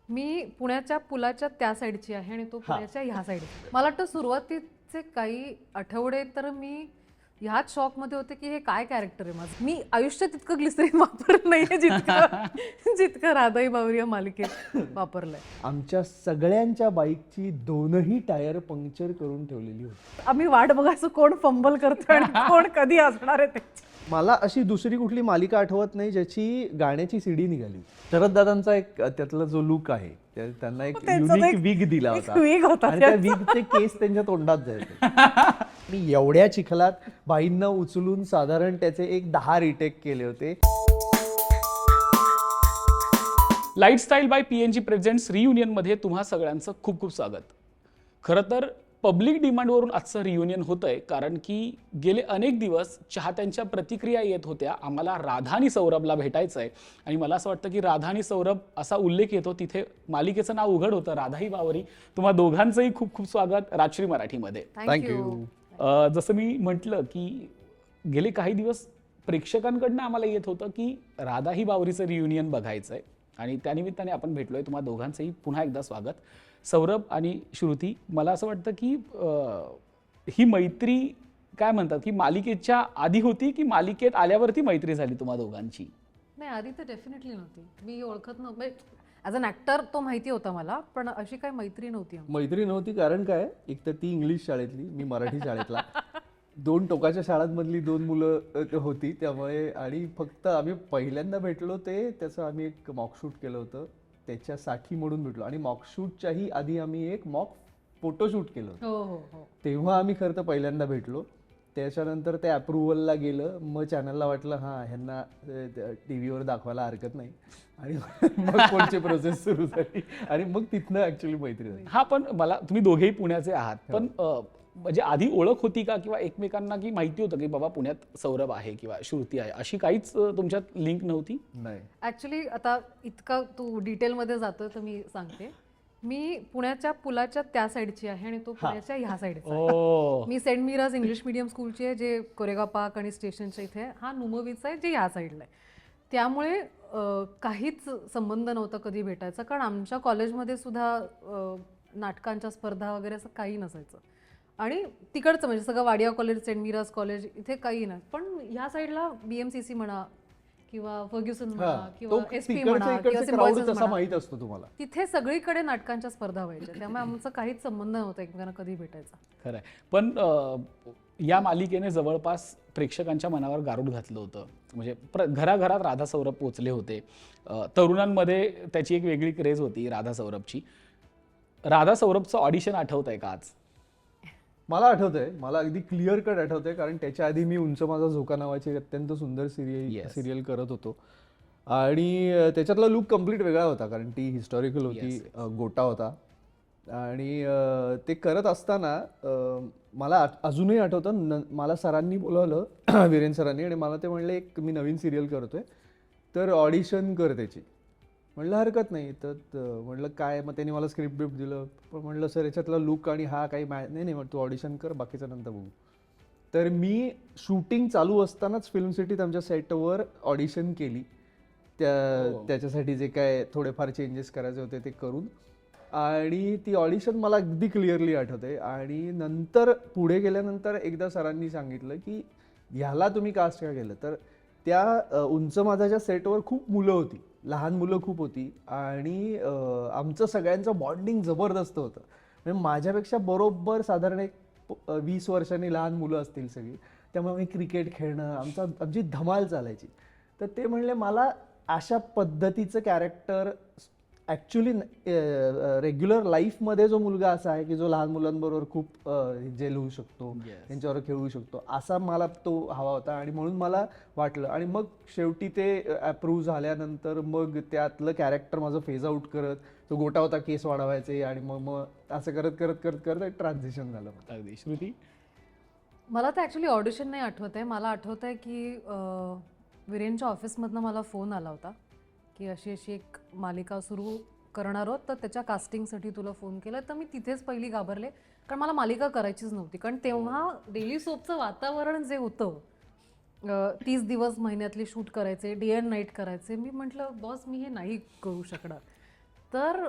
मी पुण्याच्या पुलाच्या त्या साईडची आहे आणि तो पुण्याच्या ह्या साईड. मला वाटतं सुरुवातीचे काही आठवडे तर मी ह्याच शॉकमध्ये होते की हे काय कॅरेक्टर आहे माझं. मी आयुष्यात तितकं ग्लिसरीन वापरलं नाहीये जितकं राधाई बावरी या मालिकेत वापरलंय. आमच्या सगळ्यांच्या बाईकची दोनही टायर पंक्चर करून ठेवलेली होती. आम्ही वाट बघायचो कोण फंबल करतोय आणि कोण कधी असणार आहे ते. मला अशी दुसरी कुठली मालिका आठवत नाही ज्याची गाण्याची सीडी निघाली. शरद दादांचा एक त्यातला जो लुक आहे त्यांना एक युनिक विग दिला होता wig होता आणि त्या विगचे केस त्यांच्या तोंडात जायचे. मी एवढ्या चिखलात बाईंना उचलून साधारण त्याचे एक 10 रिटेक केले होते. Lifestyle by PNG presents reunion मध्ये तुम्हा सगळ्यांचं खूप खूप स्वागत. खरं तर पब्लिक डिमांडवरून आजचं रियुनियन होतंय कारण की गेले अनेक दिवस चाहत्यांच्या प्रतिक्रिया येत होत्या आम्हाला राधा आणि सौरभला भेटायचंय आणि मला असं वाटतं की राधा आणि सौरभ असा उल्लेख येतो तिथे मालिकेचं नाव उघड होतं राधाई बावरी. तुम्हा दोघांचंही खूप खूप स्वागत राजश्री मराठीमध्ये. थँक्यू. जसं मी म्हटलं की गेले काही दिवस प्रेक्षकांकडनं आम्हाला येत होतं की राधाई बावरीचं रियुनियन बघायचंय आणि त्यानिमित्ताने आपण भेटलोय. तुम्हा दोघांचंही पुन्हा एकदा स्वागत. सौरभ आणि श्रुती, मला असं वाटतं की ही मैत्री काय म्हणतात की मालिकेच्या आधी होती की मालिकेत आल्यावरती मैत्री झाली तुम्हा दोघांची? नाही, आधी तर डेफिनेटली नव्हती. मी ओळखत नव्हतं ॲज अन ॲक्टर, तो माहिती होता मला, पण अशी काही मैत्री नव्हती. मैत्री नव्हती कारण काय, एक तर ती इंग्लिश शाळेतली, मी मराठी शाळेतला. 2 टोकाच्या शाळांमधली 2 मुलं होती त्यामुळे. आणि फक्त आम्ही पहिल्यांदा भेटलो ते त्याचं आम्ही एक मॉकशूट केलं होतं त्याच्यासाठी म्हणून भेटलो. आणि मॉकशूटच्याही आधी आम्ही एक मॉक फोटोशूट केलं होतं. हो हो हो. तेव्हा आम्ही खरं तर पहिल्यांदा भेटलो. त्याच्यानंतर ते अप्रुव्हलला गेलं. मग चॅनलला वाटलं हां ह्यांना TV वर दाखवायला हरकत नाही आणि मग कोणची प्रोसेस सुरू झाली आणि मग तिथनं ऍक्च्युली मैत्री झाली. हा, पण मला तुम्ही दोघेही पुण्याचे आहात, पण म्हणजे आधी ओळख होती का किंवा एकमेकांना की माहिती होतं की बाबा पुण्यात सौरभ आहे किंवा श्रुती आहे, अशी काहीच तुमच्यात लिंक नव्हती? नाही. ॲक्च्युली आता इतका तू डिटेलमध्ये जातोय तर मी सांगते. मी पुण्याच्या पुलाच्या त्या साईडची आहे आणि तो पुण्याच्या ह्या साईडचा आहे. मी सेंट मीराज इंग्लिश मीडियम स्कूलची आहे, जे कोरेगाव पार्क आणि स्टेशनच्या इथे आहे. हा नुमवीचा आहे, जे ह्या साईडला आहे. त्यामुळे काहीच संबंध नव्हता कधी भेटायचा, कारण आमच्या कॉलेजमध्ये सुद्धा नाटकांच्या स्पर्धा वगैरे असं काही नसायचं. आणि तिकडचं म्हणजे सगळं वाडिया कॉलेज, सेंट मीराज कॉलेज, इथे काही नाही. पण ह्या साईडला BMCC म्हणा किंवा फर्ग्युसन म्हणा किंवा SP म्हणा किंवा सिम्बॉयसिस म्हणा, माहित असतो तुम्हाला, तिथे सगळीकडे नाटकांच्या स्पर्धा व्हायच्या. त्यामुळे आमचा काहीच संबंध नव्हता एकमेकांना कधी भेटायचा. खरं आहे. पण या मालिकेने जवळपास प्रेक्षकांच्या मनावर गारूड घातलं होतं. म्हणजे घराघरात राधा सौरभ पोचले होते. तरुणांमध्ये त्याची एक वेगळी क्रेज होती राधा सौरभची. राधा सौरभचं ऑडिशन आठवत आहे का आज? मला आठवतंय, मला अगदी क्लिअर कट आठवतंय, कारण त्याच्या आधी मी उंच माझा झोका नावाची अत्यंत सुंदर सिरियल करत होतो आणि त्याच्यातला लुक कम्प्लीट वेगळा होता, कारण ती हिस्टॉरिकल होती. गोटा होता आणि ते करत असताना मला अजूनही आठवतं, मला सरांनी बोलावलं वीरेन सरांनी, आणि मला ते म्हणले एक मी नवीन सिरियल करतोय तर ऑडिशन कर त्याची. म्हणलं हरकत नाही. तर म्हणलं काय, मग त्यांनी मला स्क्रिप्ट बिप्ट दिलं. पण म्हणलं सर याच्यातला लुक आणि हा काही नाही मग तू ऑडिशन कर, बाकीचं नंतर बघू. तर मी शूटिंग चालू असतानाच फिल्म सिटीत आमच्या सेटवर ऑडिशन केली. त्याच्यासाठी जे काय थोडेफार चेंजेस करायचे होते ते करून, आणि ती ऑडिशन मला अगदी क्लिअरली आठवते. आणि नंतर पुढे गेल्यानंतर एकदा सरांनी सांगितलं की ह्याला तुम्ही कास्ट का केलं, तर त्या उंच माझाच्या सेटवर खूप मुलं होती, लहान मुलं खूप होती आणि आमचं सगळ्यांचं बॉन्डिंग जबरदस्त होतं. म्हणजे माझ्यापेक्षा बरोबर साधारण एक 20 वर्षांनी लहान मुलं असतील सगळी. त्यामुळे मी क्रिकेट खेळणं, आमची धमाल चालायची. तर ते म्हणले मला अशा पद्धतीचं कॅरेक्टर ॲक्च्युली रेग्युलर लाईफमध्ये जो मुलगा असा आहे की जो लहान मुलांबरोबर खूप जेल होऊ शकतो, त्यांच्यावर खेळू शकतो, असा मला तो हवा होता. आणि म्हणून मला वाटलं, आणि मग शेवटी ते अप्रूव्ह झाल्यानंतर मग त्यातलं कॅरेक्टर माझं फेज आउट करत, तो गोटा होता केस वाढवायचे, आणि मग असं करत करत करत करत एक ट्रान्झिशन झालं. अगदी. श्रुती? मला तर ॲक्च्युली ऑडिशन नाही आठवत आहे. मला आठवत आहे की वीरेनच्या ऑफिसमधनं मला फोन आला होता की अशी अशी एक मालिका सुरू करणार आहोत, तर त्याच्या कास्टिंगसाठी तुला फोन केला. तर मी तिथेच पहिली घाबरले, कारण मला मालिका करायचीच नव्हती. कारण तेव्हा डेली सोपचं वातावरण जे होतं, 30 दिवस महिन्यातले शूट करायचे, डे अँड नाईट करायचे. मी म्हटलं बॉस मी हे नाही करू शकणार. तर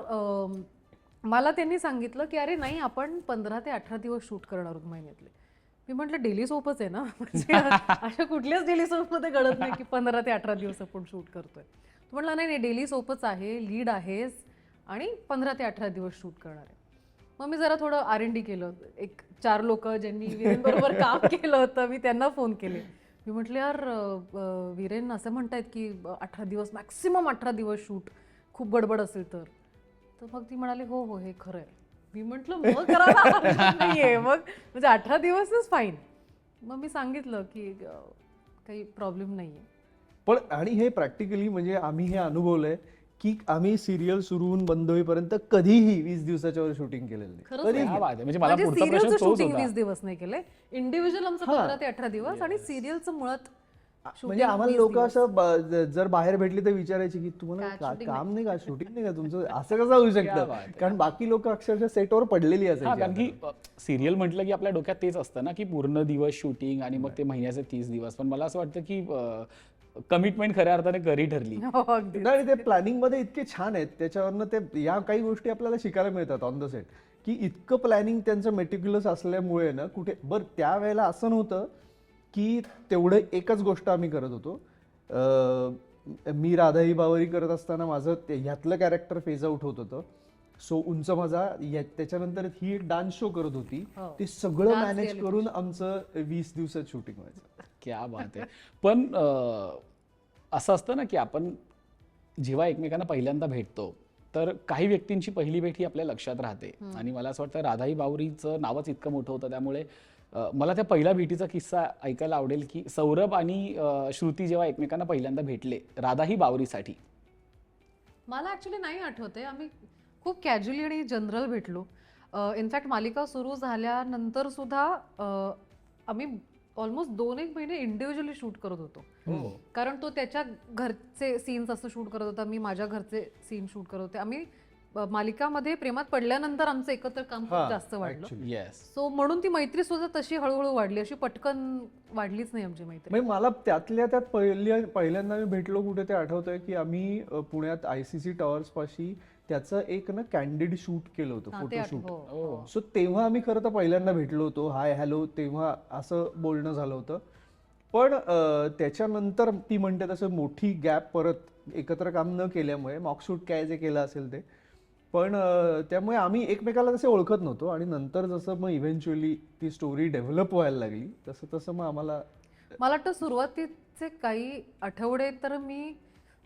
मला त्यांनी सांगितलं की अरे नाही, आपण 15 ते 18 दिवस शूट करणार आहोत महिन्यातले. मी म्हटलं डेली सोपच आहे ना, म्हणजे अशा कुठल्याच डेली सोपमध्ये घडत नाही की 15 ते 18 दिवस आपण शूट करतोय. तो म्हटला नाही नाही, डेली सोपच आहे, लीड आहेस आणि 15 ते 18 दिवस शूट करणार आहे. मग मी जरा थोडं R&D केलं. एक 4 लोक ज्यांनी वीरेन बरोबर काम केलं होतं, मी त्यांना फोन केले. मी म्हटलं यार वीरेन असं म्हणतायत की 18 दिवस, मॅक्सिमम 18 दिवस शूट, खूप गडबड असेल तर. तर मग ती म्हणाली हो हो हे खरं आहे. मी म्हटलं मग करायला हरकत नाहीये, मग म्हणजे 18 दिवस इज फाईन. मग मी सांगितलं की काही प्रॉब्लेम नाहीये. पण आणि हे प्रॅक्टिकली म्हणजे आम्ही हे अनुभवलंय की आम्ही सिरियल सुरू होऊन बंद होईपर्यंत कधीही 20 दिवसाच्या वर शूटिंग केलेलं नाही. खरंच कधीही. क्या बात आहे. म्हणजे मला म्हणजे पुढचा प्रश्न सिरियलचं तोच शूटिंग होता. 20 दिवस नाही केलंय. इंडिव्हिज्युअल आमचं 15 ते 18 दिवस आणि सिरियलचं मुळात म्हणजे आम्हाला लोक असं जर बाहेर भेटली तर विचारायची की तुम्हाला काम नाही का, शूटिंग नाही का तुमचं, असं कसं होऊ शकतं. कारण बाकी लोक अक्षरशः सेटवर पडलेली हा, असायची. कारण की सिरियल म्हटलं की आपल्या डोक्यात तेच असतं ना की पूर्ण दिवस शूटिंग आणि मग ते महिन्याचे 30 दिवस. पण मला असं वाटतं की कमिटमेंट खऱ्या अर्थाने खरी ठरली. हो, अगदी. नाही, ते प्लॅनिंग मध्ये इतके छान आहेत, त्याच्यावरनं ते या काही गोष्टी आपल्याला शिकायला मिळतात ऑन द सेट, की इतकं प्लॅनिंग त्यांचं मेटिक्युलस असल्यामुळे ना कुठे बरं त्यावेळेला असं नव्हतं की तेवढं एकच गोष्ट आम्ही करत होतो. मी राधाई बावरी करत असताना माझं ह्यातलं कॅरेक्टर फेज आउट होत होतं. सो उंच माझा त्याच्यानंतर ही एक डान्स शो करत होती, ते सगळं मॅनेज करून आमचं 20 दिवसात शूटिंग व्हायचं. क्या बात आहे. पण असं असतं ना की आपण जेव्हा एकमेकांना पहिल्यांदा भेटतो तर काही व्यक्तींची पहिली भेट ही आपल्या लक्षात राहते. आणि मला असं वाटतं राधाई बावरीचं नावच इतकं मोठं होतं, त्यामुळे मला त्या पहिल्या भेटीचा किस्सा ऐकायला आवडेल की सौरभ आणि श्रुती जेव्हा एकमेकांना पहिल्यांदा भेटले राधाई बावरीसाठी. मला ऍक्च्युली नाही आठवते. आम्ही खूप कॅज्युअली आणि जनरल भेटलो. इनफॅक्ट मालिका सुरू झाल्यानंतर सुद्धा आम्ही ऑलमोस्ट 2-1 महिने इंडिव्हिज्युअली शूट करत होतो. कारण तो त्याच्या घरचे सीन्स असं शूट करत होता, मी माझ्या घरचे सीन शूट करत होते. आम्ही मालिकामध्ये प्रेमात पडल्यानंतर आमचं एकत्र काम खूप जास्त वाढलं. येस. सो म्हणून ती मैत्री सुद्धा तशी हळूहळू वाढली, अशी पटकन वाढलीच नाही आमची मैत्री. म्हणजे मला त्यातल्या त्यात पहिल्यांदा मी भेटलो कुठे ते आठवतंय की आम्ही पुण्यात ICC टॉवर्स पाशी त्याचं एक ना कॅन्डिड शूट केलं होतं, फोटोशूट. सो तेव्हा आम्ही खरं तर पहिल्यांदा भेटलो होतो, हाय हॅलो तेव्हा असं बोलणं झालं होतं. पण त्याच्यानंतर ती म्हणते तसं मोठी गॅप परत एकत्र काम न केल्यामुळे, मॉकशूट काय जे केलं असेल ते, पण त्यामुळे आम्ही एकमेकाला तसे ओळखत नव्हतो. आणि नंतर जसं मग इव्हेंच्युअली ती स्टोरी डेव्हलप व्हायला लागली तसं तसं मग आम्हाला मला वाटतं सुरुवातीचे काही आठवडे तर मी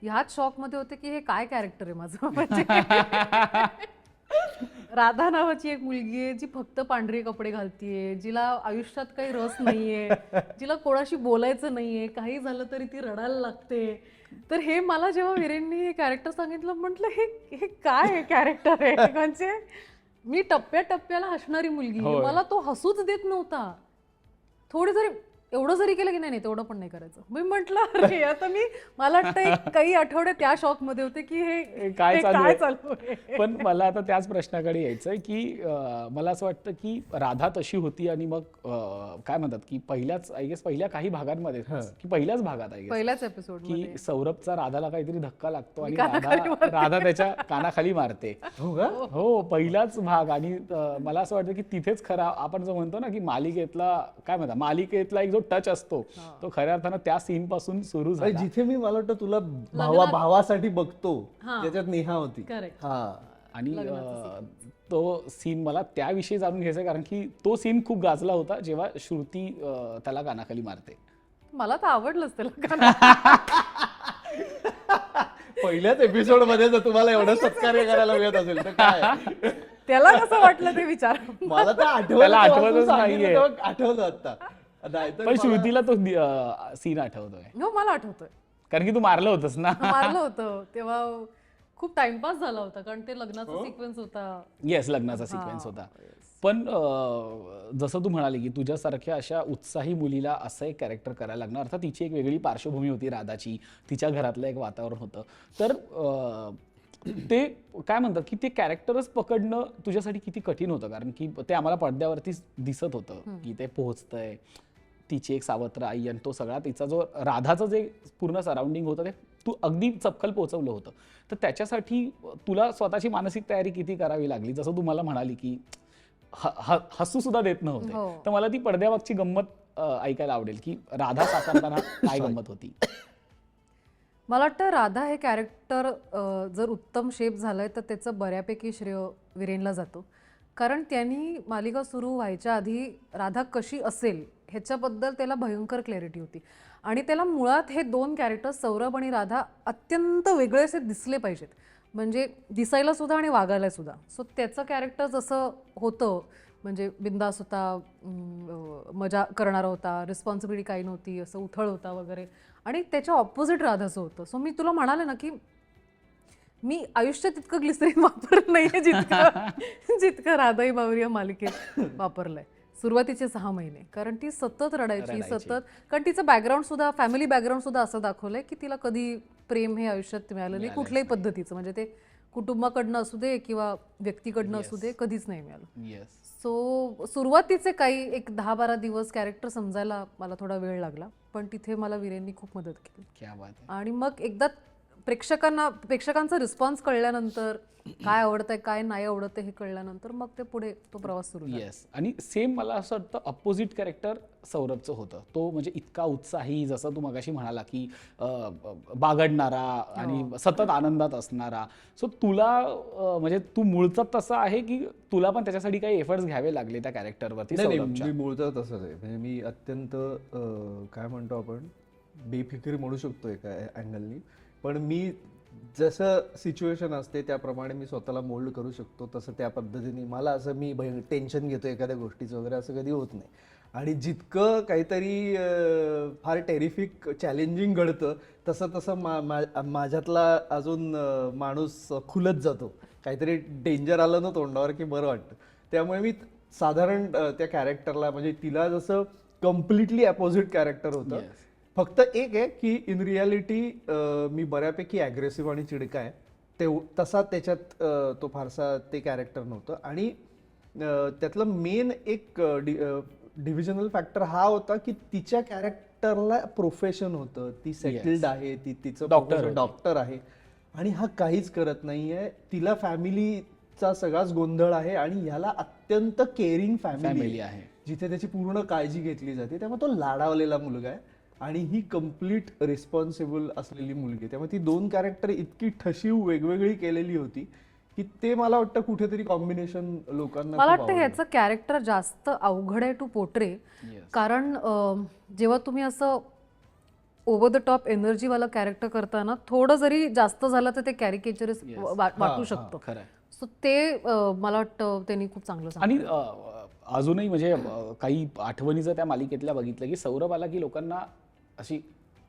ह्याच शॉकमध्ये होते की हे काय कॅरेक्टर आहे माझं. म्हणजे राधा नावाची एक मुलगी आहे जी फक्त पांढरे कपडे घालतीये, जिला आयुष्यात काही रस नाहीये, जिला कोणाशी बोलायचं नाहीये, काही झालं तरी ती रडायला लागते. तर हे मला जेव्हा वीरेंनी हे कॅरेक्टर सांगितलं, म्हटलं हे काय कॅरेक्टर आहे. म्हणजे मी टप्प्याटप्प्याला हसणारी मुलगी, मला तो हसूच देत नव्हता. थोडी जरी एवढं जरी केलं की नाही तेवढं पण नाही करायचं. मी म्हटलं अरे आता मला वाटतं काही आठवडे त्या शॉक मध्ये होते की हे काय चालू आहे. पण मला आता त्याच प्रश्नाकडे यायचंय की मला असं वाटतं की राधा तशी होती आणि मग काय म्हणतात की पहिल्या काही भागांमध्ये की पहिल्याच भागात पहिल्याच एपिसोड की सौरभचा राधाला काहीतरी धक्का लागतो आणि राधा त्याच्या कानाखाली मारते. हो, पहिलाच भाग. आणि मला असं वाटतं की तिथेच खरा आपण जो म्हणतो ना की मालिकेतला एक जो टच असतो तो खऱ्या अर्थानं त्या सीन पासून सुरू झाला. जिथे मी मला वाटतं तुला भावासाठी बघतो त्याच्यात नेहा होती. आणि तो सीन मला त्याविषयी जाणून घ्यायचा, कारण की तो सीन खूप गाजला होता जेव्हा श्रुती त्याला कानाखाली मारते. मला तर आवडलंच त्याला. पहिल्याच एपिसोड मध्ये जर तुम्हाला एवढं सत्कार्य करायला मिळत असेल तर काय त्याला कसं वाटलं ते विचार. मला तर आठवतच नाहीये. आठवलं आता. पण श्रुतीला तो सीन आठवतोय. हो, मला आठवतोय, कारण की तू मारलं होतंस ना. मारलं होतं तेव्हा खूप टाइमपास झाला होता, कारण ते लग्नाचा सिक्वेन्स होता. येस, लग्नाचा सिक्वेन्स होता. पण जसं तू म्हणाली की तुझ्यासारख्या अशा उत्साही मुलीला असं एक कॅरेक्टर करायला लागणार, अर्थात तिची एक वेगळी पार्श्वभूमी होती राधाची, तिच्या घरातलं एक वातावरण होतं. तर ते काय म्हणतात की ते कॅरेक्टरच पकडणं तुझ्यासाठी किती कठीण होतं, कारण की ते आम्हाला पडद्यावरतीच दिसत होतं की ते पोहोचतंय, तिची एक सावत्र आई आणि तो सगळा तिचा जो राधाचं जे पूर्ण सराउंडिंग होतं ते तू अगदी चपखल पोहोचवलं होतं. तर त्याच्यासाठी तुला स्वतःची मानसिक तयारी किती करावी लागली? जसं तू मला म्हणाली की हसू सुद्धा देत नव्हते. हो. तर मला ती पडद्यामागची गंमत ऐकायला आवडेल की राधा साकारताना काय गंमत होती? मला वाटतं राधा हे कॅरेक्टर जर उत्तम शेप झालंय तर त्याचं बऱ्यापैकी श्रेय वीरेनला जातो. कारण त्यांनी मालिका सुरू व्हायच्या आधी राधा कशी असेल ह्याच्याबद्दल त्याला भयंकर क्लॅरिटी होती. आणि त्याला मुळात हे 2 कॅरेक्टर्स सौरभ आणि राधा अत्यंत वेगळेसे दिसले पाहिजेत. म्हणजे दिसायला सुद्धा आणि वागायला सुद्धा. सो त्याचं कॅरेक्टर जसं होतं म्हणजे बिंदास होता, मजा करणारा होता, रिस्पॉन्सिबिलिटी काही नव्हती, असं उथळ होता वगैरे. आणि त्याच्या ऑपोजिट राधाचं होतं. सो मी तुला म्हणाले ना की मी आयुष्यात तितकं ग्लिसरीन वापरलं नाहीये जितकं राधाई बावरी या मालिकेत वापरलंय. सुरुवातीचे 6 महिने, कारण ती सतत रडायची सतत. कारण तिचं बॅकग्राऊंड सुद्धा, फॅमिली बॅकग्राऊंड सुद्धा असं दाखवलंय की तिला कधी प्रेम हे आयुष्यात मिळालं नाही कुठल्याही पद्धतीचं. म्हणजे ते कुटुंबाकडनं असू दे किंवा व्यक्तीकडनं असू दे, कधीच नाही मिळालं. सो सुरुवातीचे काही एक 10-12 दिवस कॅरेक्टर समजायला मला थोडा वेळ लागला, पण तिथे मला वीरेंनी खूप मदत केली. क्या बात आहे. आणि मग एकदा प्रेक्षकांचा रिस्पॉन्स कळल्यानंतर काय आवडतंय काय नाही आवडत हे कळल्यानंतर मग ते पुढे तो प्रवास सुरू झाला. येस. आणि सेम मला असं वाटतं अपोजिट कॅरेक्टर सौरभचं होतं. तो म्हणजे इतका उत्साही, जसं तू मगाशी म्हणाला की बागडणारा आणि सतत आनंदात असणारा. सो तुला म्हणजे तू मूळचा तसा आहे की तुला पण त्याच्यासाठी काही एफर्ट्स घ्यावे लागले त्या कॅरेक्टरवरती? नाही, मी मूळचा तसंच आहे. म्हणजे मी अत्यंत काय म्हणतो आपण बेफिकीर म्हणू शकतो एका अँगलनी. पण मी जसं सिच्युएशन असते त्याप्रमाणे मी स्वतःला मोल्ड करू शकतो, तसं त्या पद्धतीने मला असं मी टेन्शन घेतो एखाद्या गोष्टीचं वगैरे असं कधी होत नाही. आणि जितकं काहीतरी फार टेरिफिक चॅलेंजिंग घडतं तसं तसं माझ्यातला अजून माणूस खुलत जातो. काहीतरी डेंजर आलं ना तोंडावर की बरं वाटतं. त्यामुळे मी साधारण त्या कॅरेक्टरला, म्हणजे तिला जसं कम्प्लिटली अपोजिट कॅरेक्टर होतं. फक्त एक आहे की इन रियालिटी मी बऱ्यापैकी ॲग्रेसिव्ह आणि चिडका आहे. तसा त्याच्यात तो फारसा ते कॅरेक्टर नव्हतं. आणि त्यातलं मेन एक डिव्हिजनल फॅक्टर हा होता की तिच्या कॅरेक्टरला प्रोफेशन होतं. ती सेटल्ड आहे, तिचं डॉक्टर आहे आणि हा काहीच करत नाहीये. तिला फॅमिलीचा सगळाच गोंधळ आहे आणि ह्याला अत्यंत केअरिंग फॅमिली आहे जिथे त्याची पूर्ण काळजी घेतली जाते. त्यामुळे तो लाडावलेला मुलगा आहे आणि ही कम्प्लीट रिस्पॉन्सिबल असलेली मुलगी. त्यामुळे ती 2 कॅरेक्टर इतकी ठशीव वेगवेगळी केलेली होती की ते मला वाटतं कुठेतरी कॉम्बिनेशन लोकांना मला वाटतं ह्याचं कॅरेक्टर जास्त अवघड आहे टू पोर्ट्रे. कारण जेव्हा तुम्ही असं ओव्हर द टॉप एनर्जीवाला कॅरेक्टर करताना थोडं जरी जास्त झालं तर ते कॅरिकेचरिस्ट वाटू शकतं. सो ते मला वाटतं त्यांनी खूप चांगलं सांगितलं. आणि अजूनही म्हणजे काही आठवणी जर त्या मालिकेतल्या बघितलं की सौरभ आला की लोकांना अशी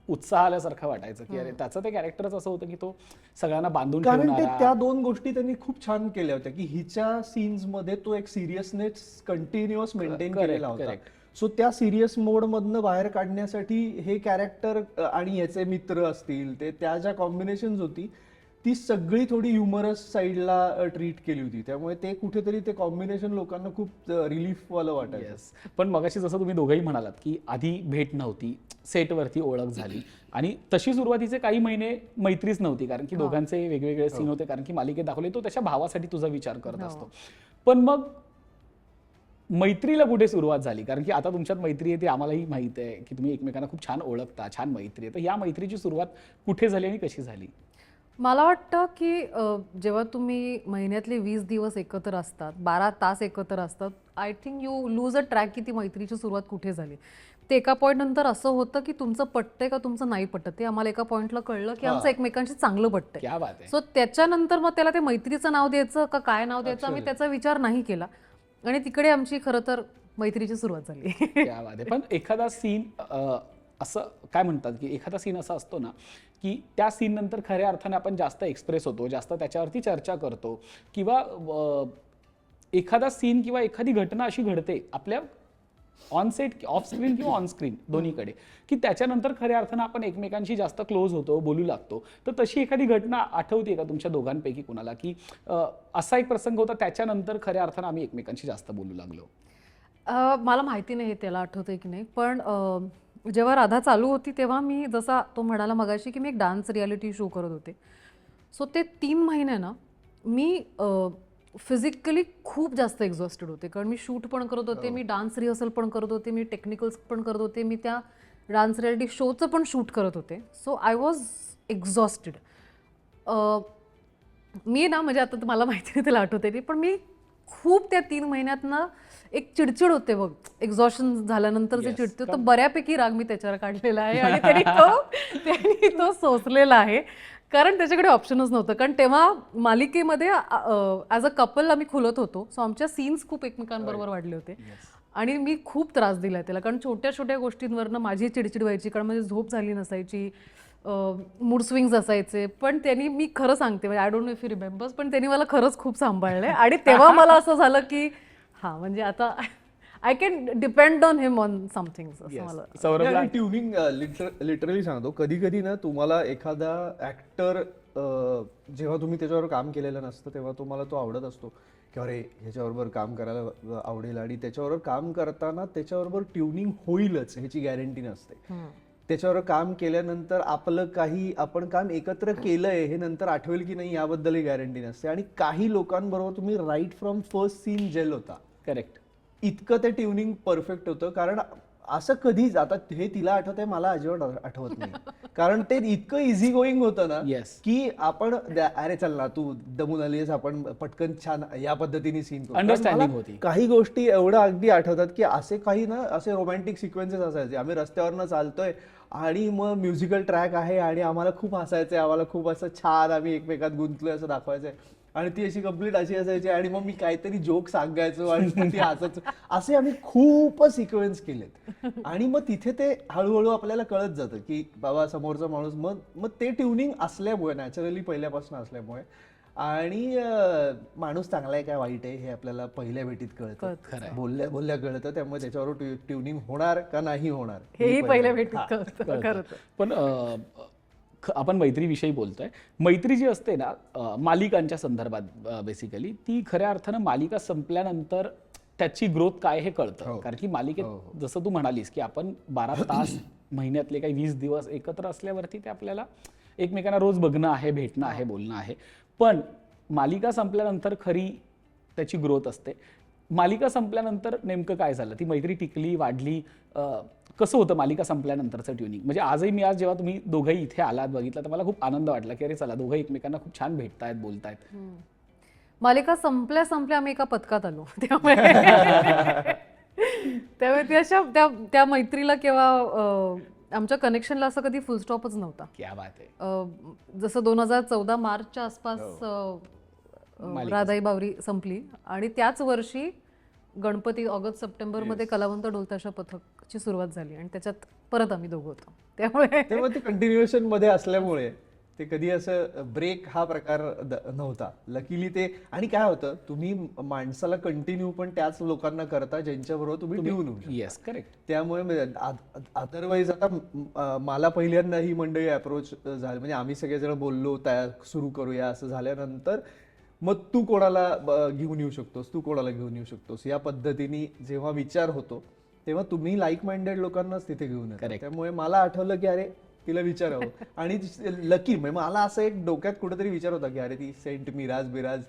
उत्साह आल्यासारखं वाटायचं की अरे त्याचं ते कॅरेक्टरच असं होतं की तो सगळ्यांना बांधून कारण ते त्या 2 गोष्टी त्यांनी खूप छान केल्या होत्या की हिच्या सीन्स मध्ये तो एक सिरियसनेस कंटिन्युअस मेंटेन केलेला होता. सो त्या सिरियस मोड मधनं बाहेर काढण्यासाठी हे कॅरेक्टर आणि याचे मित्र असतील ते त्या ज्या कॉम्बिनेशन्स होती ती सगळी थोडी ह्युमरस साईडला ट्रीट केली होती. त्यामुळे ते कुठेतरी ते कॉम्बिनेशन लोकांना खूप रिलीफवालं वाटायचं. पण मगाशी जसं तुम्ही दोघंही म्हणालात की आधी भेट नव्हती, सेटवरती ओळख झाली आणि तशी सुरुवातीचे काही महिने मैत्रीच नव्हती कारण की दोघांचे वेगवेगळे सीन होते. कारण की मालिकेत दाखवले तो त्याच्या भावासाठी तुझा विचार करत असतो. पण मग मैत्रीला कुठे सुरुवात झाली? कारण की आता तुमच्यात मैत्री आहे ती आम्हालाही माहिती आहे की तुम्ही एकमेकांना खूप छान ओळखता, छान मैत्री आहे. तर या मैत्रीची सुरुवात कुठे झाली आणि कशी झाली? मला वाटतं की जेव्हा तुम्ही महिन्यातले 20 दिवस एकत्र असतात, 12 तास एकत्र असतात, I think you lose a track की ती मैत्रीची सुरुवात कुठे झाली. ते एका पॉईंट नंतर असं होतं की तुमचं पटतंय का तुमचं नाही पटत. ते आम्हाला एका पॉईंटला कळलं की आमचं एकमेकांशी चांगलं पटतंय. सो त्याच्यानंतर मग त्याला ते मैत्रीचं नाव द्यायचं का काय नाव द्यायचं आम्ही त्याचा विचार नाही केला आणि तिकडे आमची खरं तर मैत्रीची सुरुवात झाली. पण एखादा सीन असं काय म्हणतात की एखादा सीन असा असतो ना की त्या सीन नंतर खऱ्या अर्थाने आपण जास्त एक्सप्रेस होतो, जास्त त्याच्यावरती चर्चा करतो किंवा एखादा सीन किंवा एखादी घटना अशी घडते आपल्या ऑन सेट, ऑफ स्क्रीन किंवा ऑन स्क्रीन दोन्हीकडे की त्याच्यानंतर खऱ्या अर्थानं आपण एकमेकांशी जास्त क्लोज होतो, बोलू लागतो. तर तशी एखादी घटना आठवते का तुमच्या दोघांपैकी कोणाला की असा एक प्रसंग होता त्याच्यानंतर खऱ्या अर्थानं आम्ही एकमेकांशी जास्त बोलू लागलो? मला माहिती नाही हे त्याला आठवतंय की नाही, पण जेव्हा राधा चालू होती तेव्हा मी जसा तो म्हणाला मगाशी की मी एक डान्स रियालिटी शो करत होते. सो ते 3 महिने ना मी फिजिकली खूप जास्त एक्झॉस्टेड होते, कारण मी शूट पण करत होते, मी डान्स रिहर्सल पण करत होते, मी टेक्निकल्स पण करत होते, मी त्या डान्स रियालिटी शोचं पण शूट करत होते. So I was exhausted. मी ना म्हणजे आता मला माहिती नाही त्याला आठवते नाही, पण मी खूप त्या 3 महिन्यात ना एक चिडचिड होते बघ, एक्झॉशन झाल्यानंतर जे चिडते, तर बऱ्यापैकी राग मी त्याच्यावर काढलेला आहे आणि त्यांनी तो सोसलेला आहे, कारण त्याच्याकडे ऑप्शनच नव्हतं. कारण तेव्हा मालिकेमध्ये ॲज अ कपल आम्ही खुलत होतो, सो आमच्या सीन्स खूप एकमेकांबरोबर वाढले होते आणि मी खूप त्रास दिला त्याला, कारण छोट्या छोट्या गोष्टींवरनं माझी चिडचिड व्हायची, कारण माझी झोप झाली नसायची, मूड स्विंग्स असायचे. पण त्यांनी, मी खरं सांगते म्हणजे I don't know if you remembers, पण त्यांनी मला खरंच खूप सांभाळलंय आणि तेव्हा मला असं झालं की हां म्हणजे आता I can depend on him on something असं मला. सौरभला ट्युनिंग लिटरली सांगतो, कधी कधी ना तुम्हाला एखादा ऍक्टर जेव्हा तुम्ही त्याच्यावर काम केलेलं नसतं तेव्हा तुम्हाला तो आवडत असतो की अरे ह्याच्याबरोबर काम करायला आवडेल, आणि त्याच्याबरोबर काम करताना त्याच्याबरोबर ट्युनिंग होईलच ह्याची गॅरंटी नसते. त्याच्यावर काम केल्यानंतर आपलं काही आपण काम एकत्र केलंय हे नंतर आठवेल की नाही याबद्दलही गॅरंटी नसते. आणि काही लोकांबरोबर तुम्ही right from first scene gel होता. करेक्ट. इतकं ते ट्युनिंग परफेक्ट होतं, कारण असं कधीच, आता हे तिला आठवत आहे, मला अजिबात आठवत नाही, कारण ते इतकं इझी गोईंग होतं ना की आपण अरे चल ना तू दमून आलीस, आपण पटकन छान या पद्धतीने सीन करू. अंडरस्टँडिंग होती. काही गोष्टी एवढं अगदी आठवतात की असे काही ना असे रोमॅन्टिक सिक्वेन्सेस असायचे, आम्ही रस्त्यावरनं चालतोय आणि मग म्युझिकल ट्रॅक आहे आणि आम्हाला खूप हसायचंय, आम्हाला खूप असं छान आम्ही एकमेकात गुंतलोय असं दाखवायचंय, आणि ती अशी कम्प्लीट अशी असायची आणि मग मी काहीतरी जोक सांगायचो आणि मग ती हसायचो. असे आम्ही खूप सिक्वेन्स केलेत आणि मग तिथे ते हळूहळू आपल्याला कळत जातं की बाबा समोरचा माणूस, मग ते ट्युनिंग असल्यामुळे, नॅचरली पहिल्यापासून असल्यामुळे, आणि माणूस चांगला आहे काय वाईट आहे हे आपल्याला पहिल्या भेटीत कळतं, बोलल्या बोलल्या कळतं. त्यामुळे त्याच्यावर ट्युनिंग होणार का नाही होणार हेही पहिल्या भेटीत कळतं. पण आपण मैत्रीविषयी बोलतोय. मैत्री जी असते ना मालिकांच्या संदर्भात बेसिकली, ती खऱ्या अर्थानं मालिका संपल्यानंतर त्याची ग्रोथ काय हे कळतं. कारण की मालिकेत जसं तू म्हणालीस की आपण 12 तास महिन्यातले काही 20 दिवस एकत्र असल्यावरती ते आपल्याला एकमेकांना रोज बघणं आहे, भेटणं आहे, बोलणं आहे. पण मालिका संपल्यानंतर खरी त्याची ग्रोथ असते. मालिका संपल्यानंतर नेमकं काय झालं, ती मैत्री टिकली, वाढली, कसं होतं मालिका संपल्यानंतरचं ट्युनिंग? म्हणजे आजही मी आज जेव्हा तुम्ही दोघंही इथे आलात बघितलं तर मला खूप आनंद वाटला की अरे चला दोघं एकमेकांना खूप छान भेटतायत, बोलतायत. मालिका संपल्या आम्ही एका पथकात आलो, त्यामुळे ती अशा त्या मैत्रीला किंवा आमच्या कनेक्शनला असं कधी फुलस्टॉपच नव्हता. क्या बात आहे. जसं 2014 मार्चच्या आसपास राधाई बावरी संपली आणि त्याच वर्षी गणपती ऑगस्ट सप्टेंबरमध्ये कलावंत ढोलताशा पथकची सुरुवात झाली आणि त्याच्यात परत आम्ही दोघं होतो. त्यामुळे ते कंटिन्युएशन मध्ये असल्यामुळे ते कधी असं ब्रेक हा प्रकार नव्हता लकीली ते. आणि काय होतं, तुम्ही माणसाला कंटिन्यू पण त्याच लोकांना करता ज्यांच्याबरोबर तुम्ही ट्यून होऊ शकता. Yes, correct. त्यामुळे अदरवाईज आता मला पहिल्यांदा ही मंडळी अप्रोच झाली, म्हणजे आम्ही सगळेजण बोललो त्या सुरू करूया असं झाल्यानंतर मग तू कोणाला घेऊन येऊ शकतोस, तू कोणाला घेऊन येऊ शकतोस, या पद्धतीने जेव्हा विचार होतो तेव्हा तुम्ही लाईक माइंडेड लोकांनाच तिथे घेऊन येता. त्यामुळे मला आठवलं की अरे तिला विचारावं. आणि लकी म्हणजे मला असं एक डोक्यात कुठेतरी विचार होता की अरे ती सेंट मिराज बिराज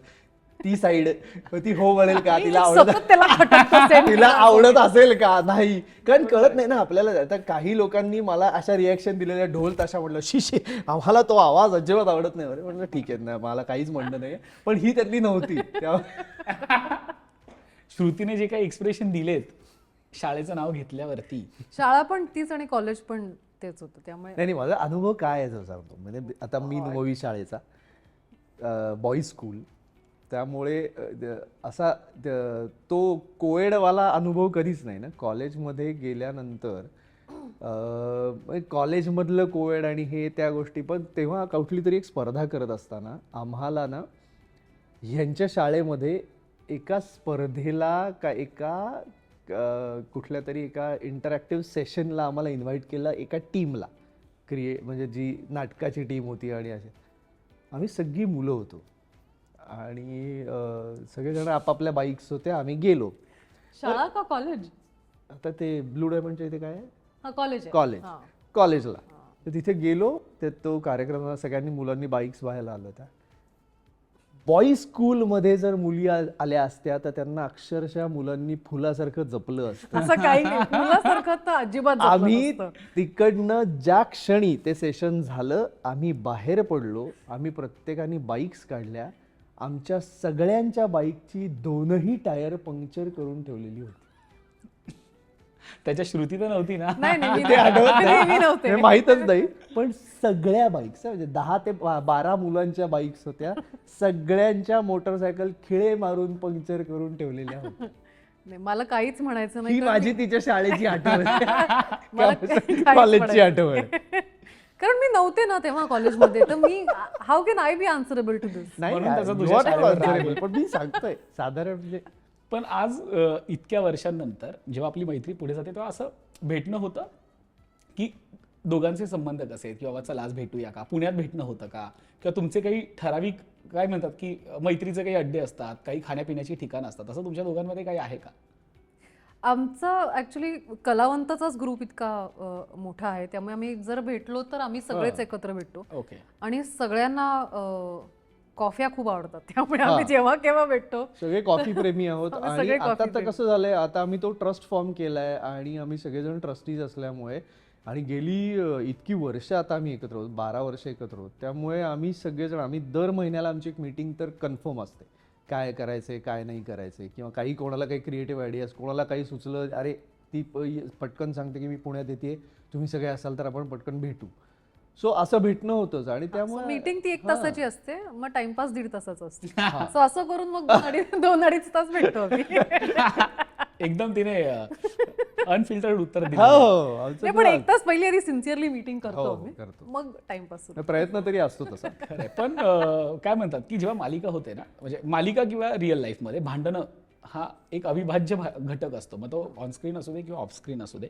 ती साईड ती हो वळेल का, तिला आवडत असेल का नाही, कारण कळत नाही ना आपल्याला. आता काही लोकांनी मला अशा रिॲक्शन दिलेल्या, ढोल ताशा म्हटलं शिशी आम्हाला तो आवाज अजिबात आवडत नाही. म्हटलं ठीक आहे ना, मला काहीच म्हणणं नाही, पण ही त्यातली नव्हती. श्रुतीने जे काही एक्सप्रेशन दिलेत शाळेचं नाव घेतल्यावरती, शाळा पण तीच आणि कॉलेज पण तेच होतं. त्यामुळे नाही माझा अनुभव काय आहे सांगतो. म्हणजे आता मी 9वी शाळेचा बॉईज स्कूल, त्यामुळे असा तो कोएडवाला अनुभव कधीच नाही ना. कॉलेजमध्ये गेल्यानंतर कॉलेजमधलं कोएड आणि हे त्या गोष्टी, पण तेव्हा कुठली तरी एक स्पर्धा करत असताना आम्हाला ना ह्यांच्या शाळेमध्ये एका स्पर्धेला का एका कुठल्या तरी एका इंटरॅक्टिव्ह सेशनला आम्हाला इन्व्हाइट केलं, एका टीमला म्हणजे जी नाटकाची टीम होती. आणि असे आम्ही सगळी मुलं होतो आणि सगळेजण आपापल्या बाईक्स होत्या, आम्ही गेलो. शाळा का कॉलेज? आता ते ब्लू डायमंडच्या इथे काय आहे, कॉलेज कॉलेजला. तर तिथे गेलो, तर तो कार्यक्रम सगळ्यांनी मुलांनी बाईक्स व्हायला आलं होत्या. बॉईज स्कूलमध्ये जर मुली आल्या असत्या तर त्यांना अक्षरशः मुलांनी फुलासारखं जपलं असतं. असं काही नाही, मुलासारखं तर अजिबात जपलं आम्ही नसतं. तिकडनं ज्या क्षणी ते सेशन झालं, आम्ही बाहेर पडलो, आम्ही प्रत्येकाने बाईक्स काढल्या. आमच्या सगळ्यांच्या बाईकची 2ही टायर पंक्चर करून ठेवलेली होती. त्याच्या श्रुती तर नव्हती ना? नाही नाही, ते आठवत मी नव्हते. नाही, माहीतच नाही. पण सगळ्या बाईक्स म्हणजे 10 ते 12 मुलांच्या बाईक्स होत्या, सगळ्यांच्या मोटरसायकल खिळे मारून पंक्चर करून ठेवलेल्या होत्या. नाही, मला काहीच म्हणायचं ही नाही. माझी तिच्या शाळेची आठवण मला काहीच कॉलेजची म्हणायचं आठवण. कारण मी नव्हते ना तेव्हा कॉलेजमध्ये, तर मी how can I be answerable to this. नाही म्हणून त्याचा you तुझ्या are not शाळेवर राग answerable, आहे. पण मी सांगतोय साधारण म्हणजे पण आज इतक्या वर्षांनंतर जेव्हा आपली मैत्री पुढे जाते तेव्हा असं भेटणं होतं की दोघांचे संबंध कसे आहेत, किंवा चला आज भेटूया का, पुण्यात भेटणं होतं का, किंवा तुमचे काही ठराविक काय म्हणतात की मैत्रीचे काही अड्डे असतात, काही खाण्यापिण्याची ठिकाणं असतात, असं तुमच्या दोघांमध्ये काही आहे का? आमचा ऍक्च्युली कलावंताचाच ग्रुप इतका मोठा आहे, त्यामुळे आम्ही जर भेटलो तर आम्ही सगळेच एकत्र भेटतो. ओके. आणि सगळ्यांना कॉफ्या खूप आवडतात, त्यामुळे आम्ही जेव्हा केव्हा भेटतो सगळे कॉफी प्रेमी आहोत. आम्ही आणि सगळे आता coffee तर प्रेमी. कसं झालंय, आता आम्ही तो ट्रस्ट फॉर्म केलाय आणि आम्ही सगळेजण ट्रस्टीज असल्यामुळे, आणि गेली इतकी वर्ष आता आम्ही एकत्र आहोत, 12 वर्ष एकत्र आहोत, त्यामुळे आम्ही सगळेजण, आम्ही दर महिन्याला आमची एक मीटिंग तर कन्फर्म असते, काय करायचंय काय नाही करायचंय, किंवा काही कोणाला काही क्रिएटिव्ह आयडियाज, कोणाला काही सुचलं, अरे ती पटकन सांगते की मी पुण्यात येते, तुम्ही सगळे असाल तर आपण पटकन भेटू. सो असं भेटणं होतंच. आणि त्यामुळे मीटिंग ती 1 तासाची असते, मग टाइमपास 1.5 तासाचा असते. सो असं करून मग 2-2.5 तास भेटतो आम्ही. एकदम तिने अनफिल्टर्ड उत्तर हो, दिलं. हो, आमचं नाही, पण 1 तास पहिली आधी सिन्सिअरली मीटिंग करतो हो, आम्ही, करतो. मग टाइमपास. प्रयत्न तरी असतो तसा. खरंय. पण काय म्हणतात की जेव्हा मालिका होते ना, म्हणजे मालिका किंवा रिअल लाईफमध्ये भांडणं हा एक अविभाज्य घटक असतो, मग तो ऑनस्क्रीन असू दे किंवा ऑफस्क्रीन असू दे.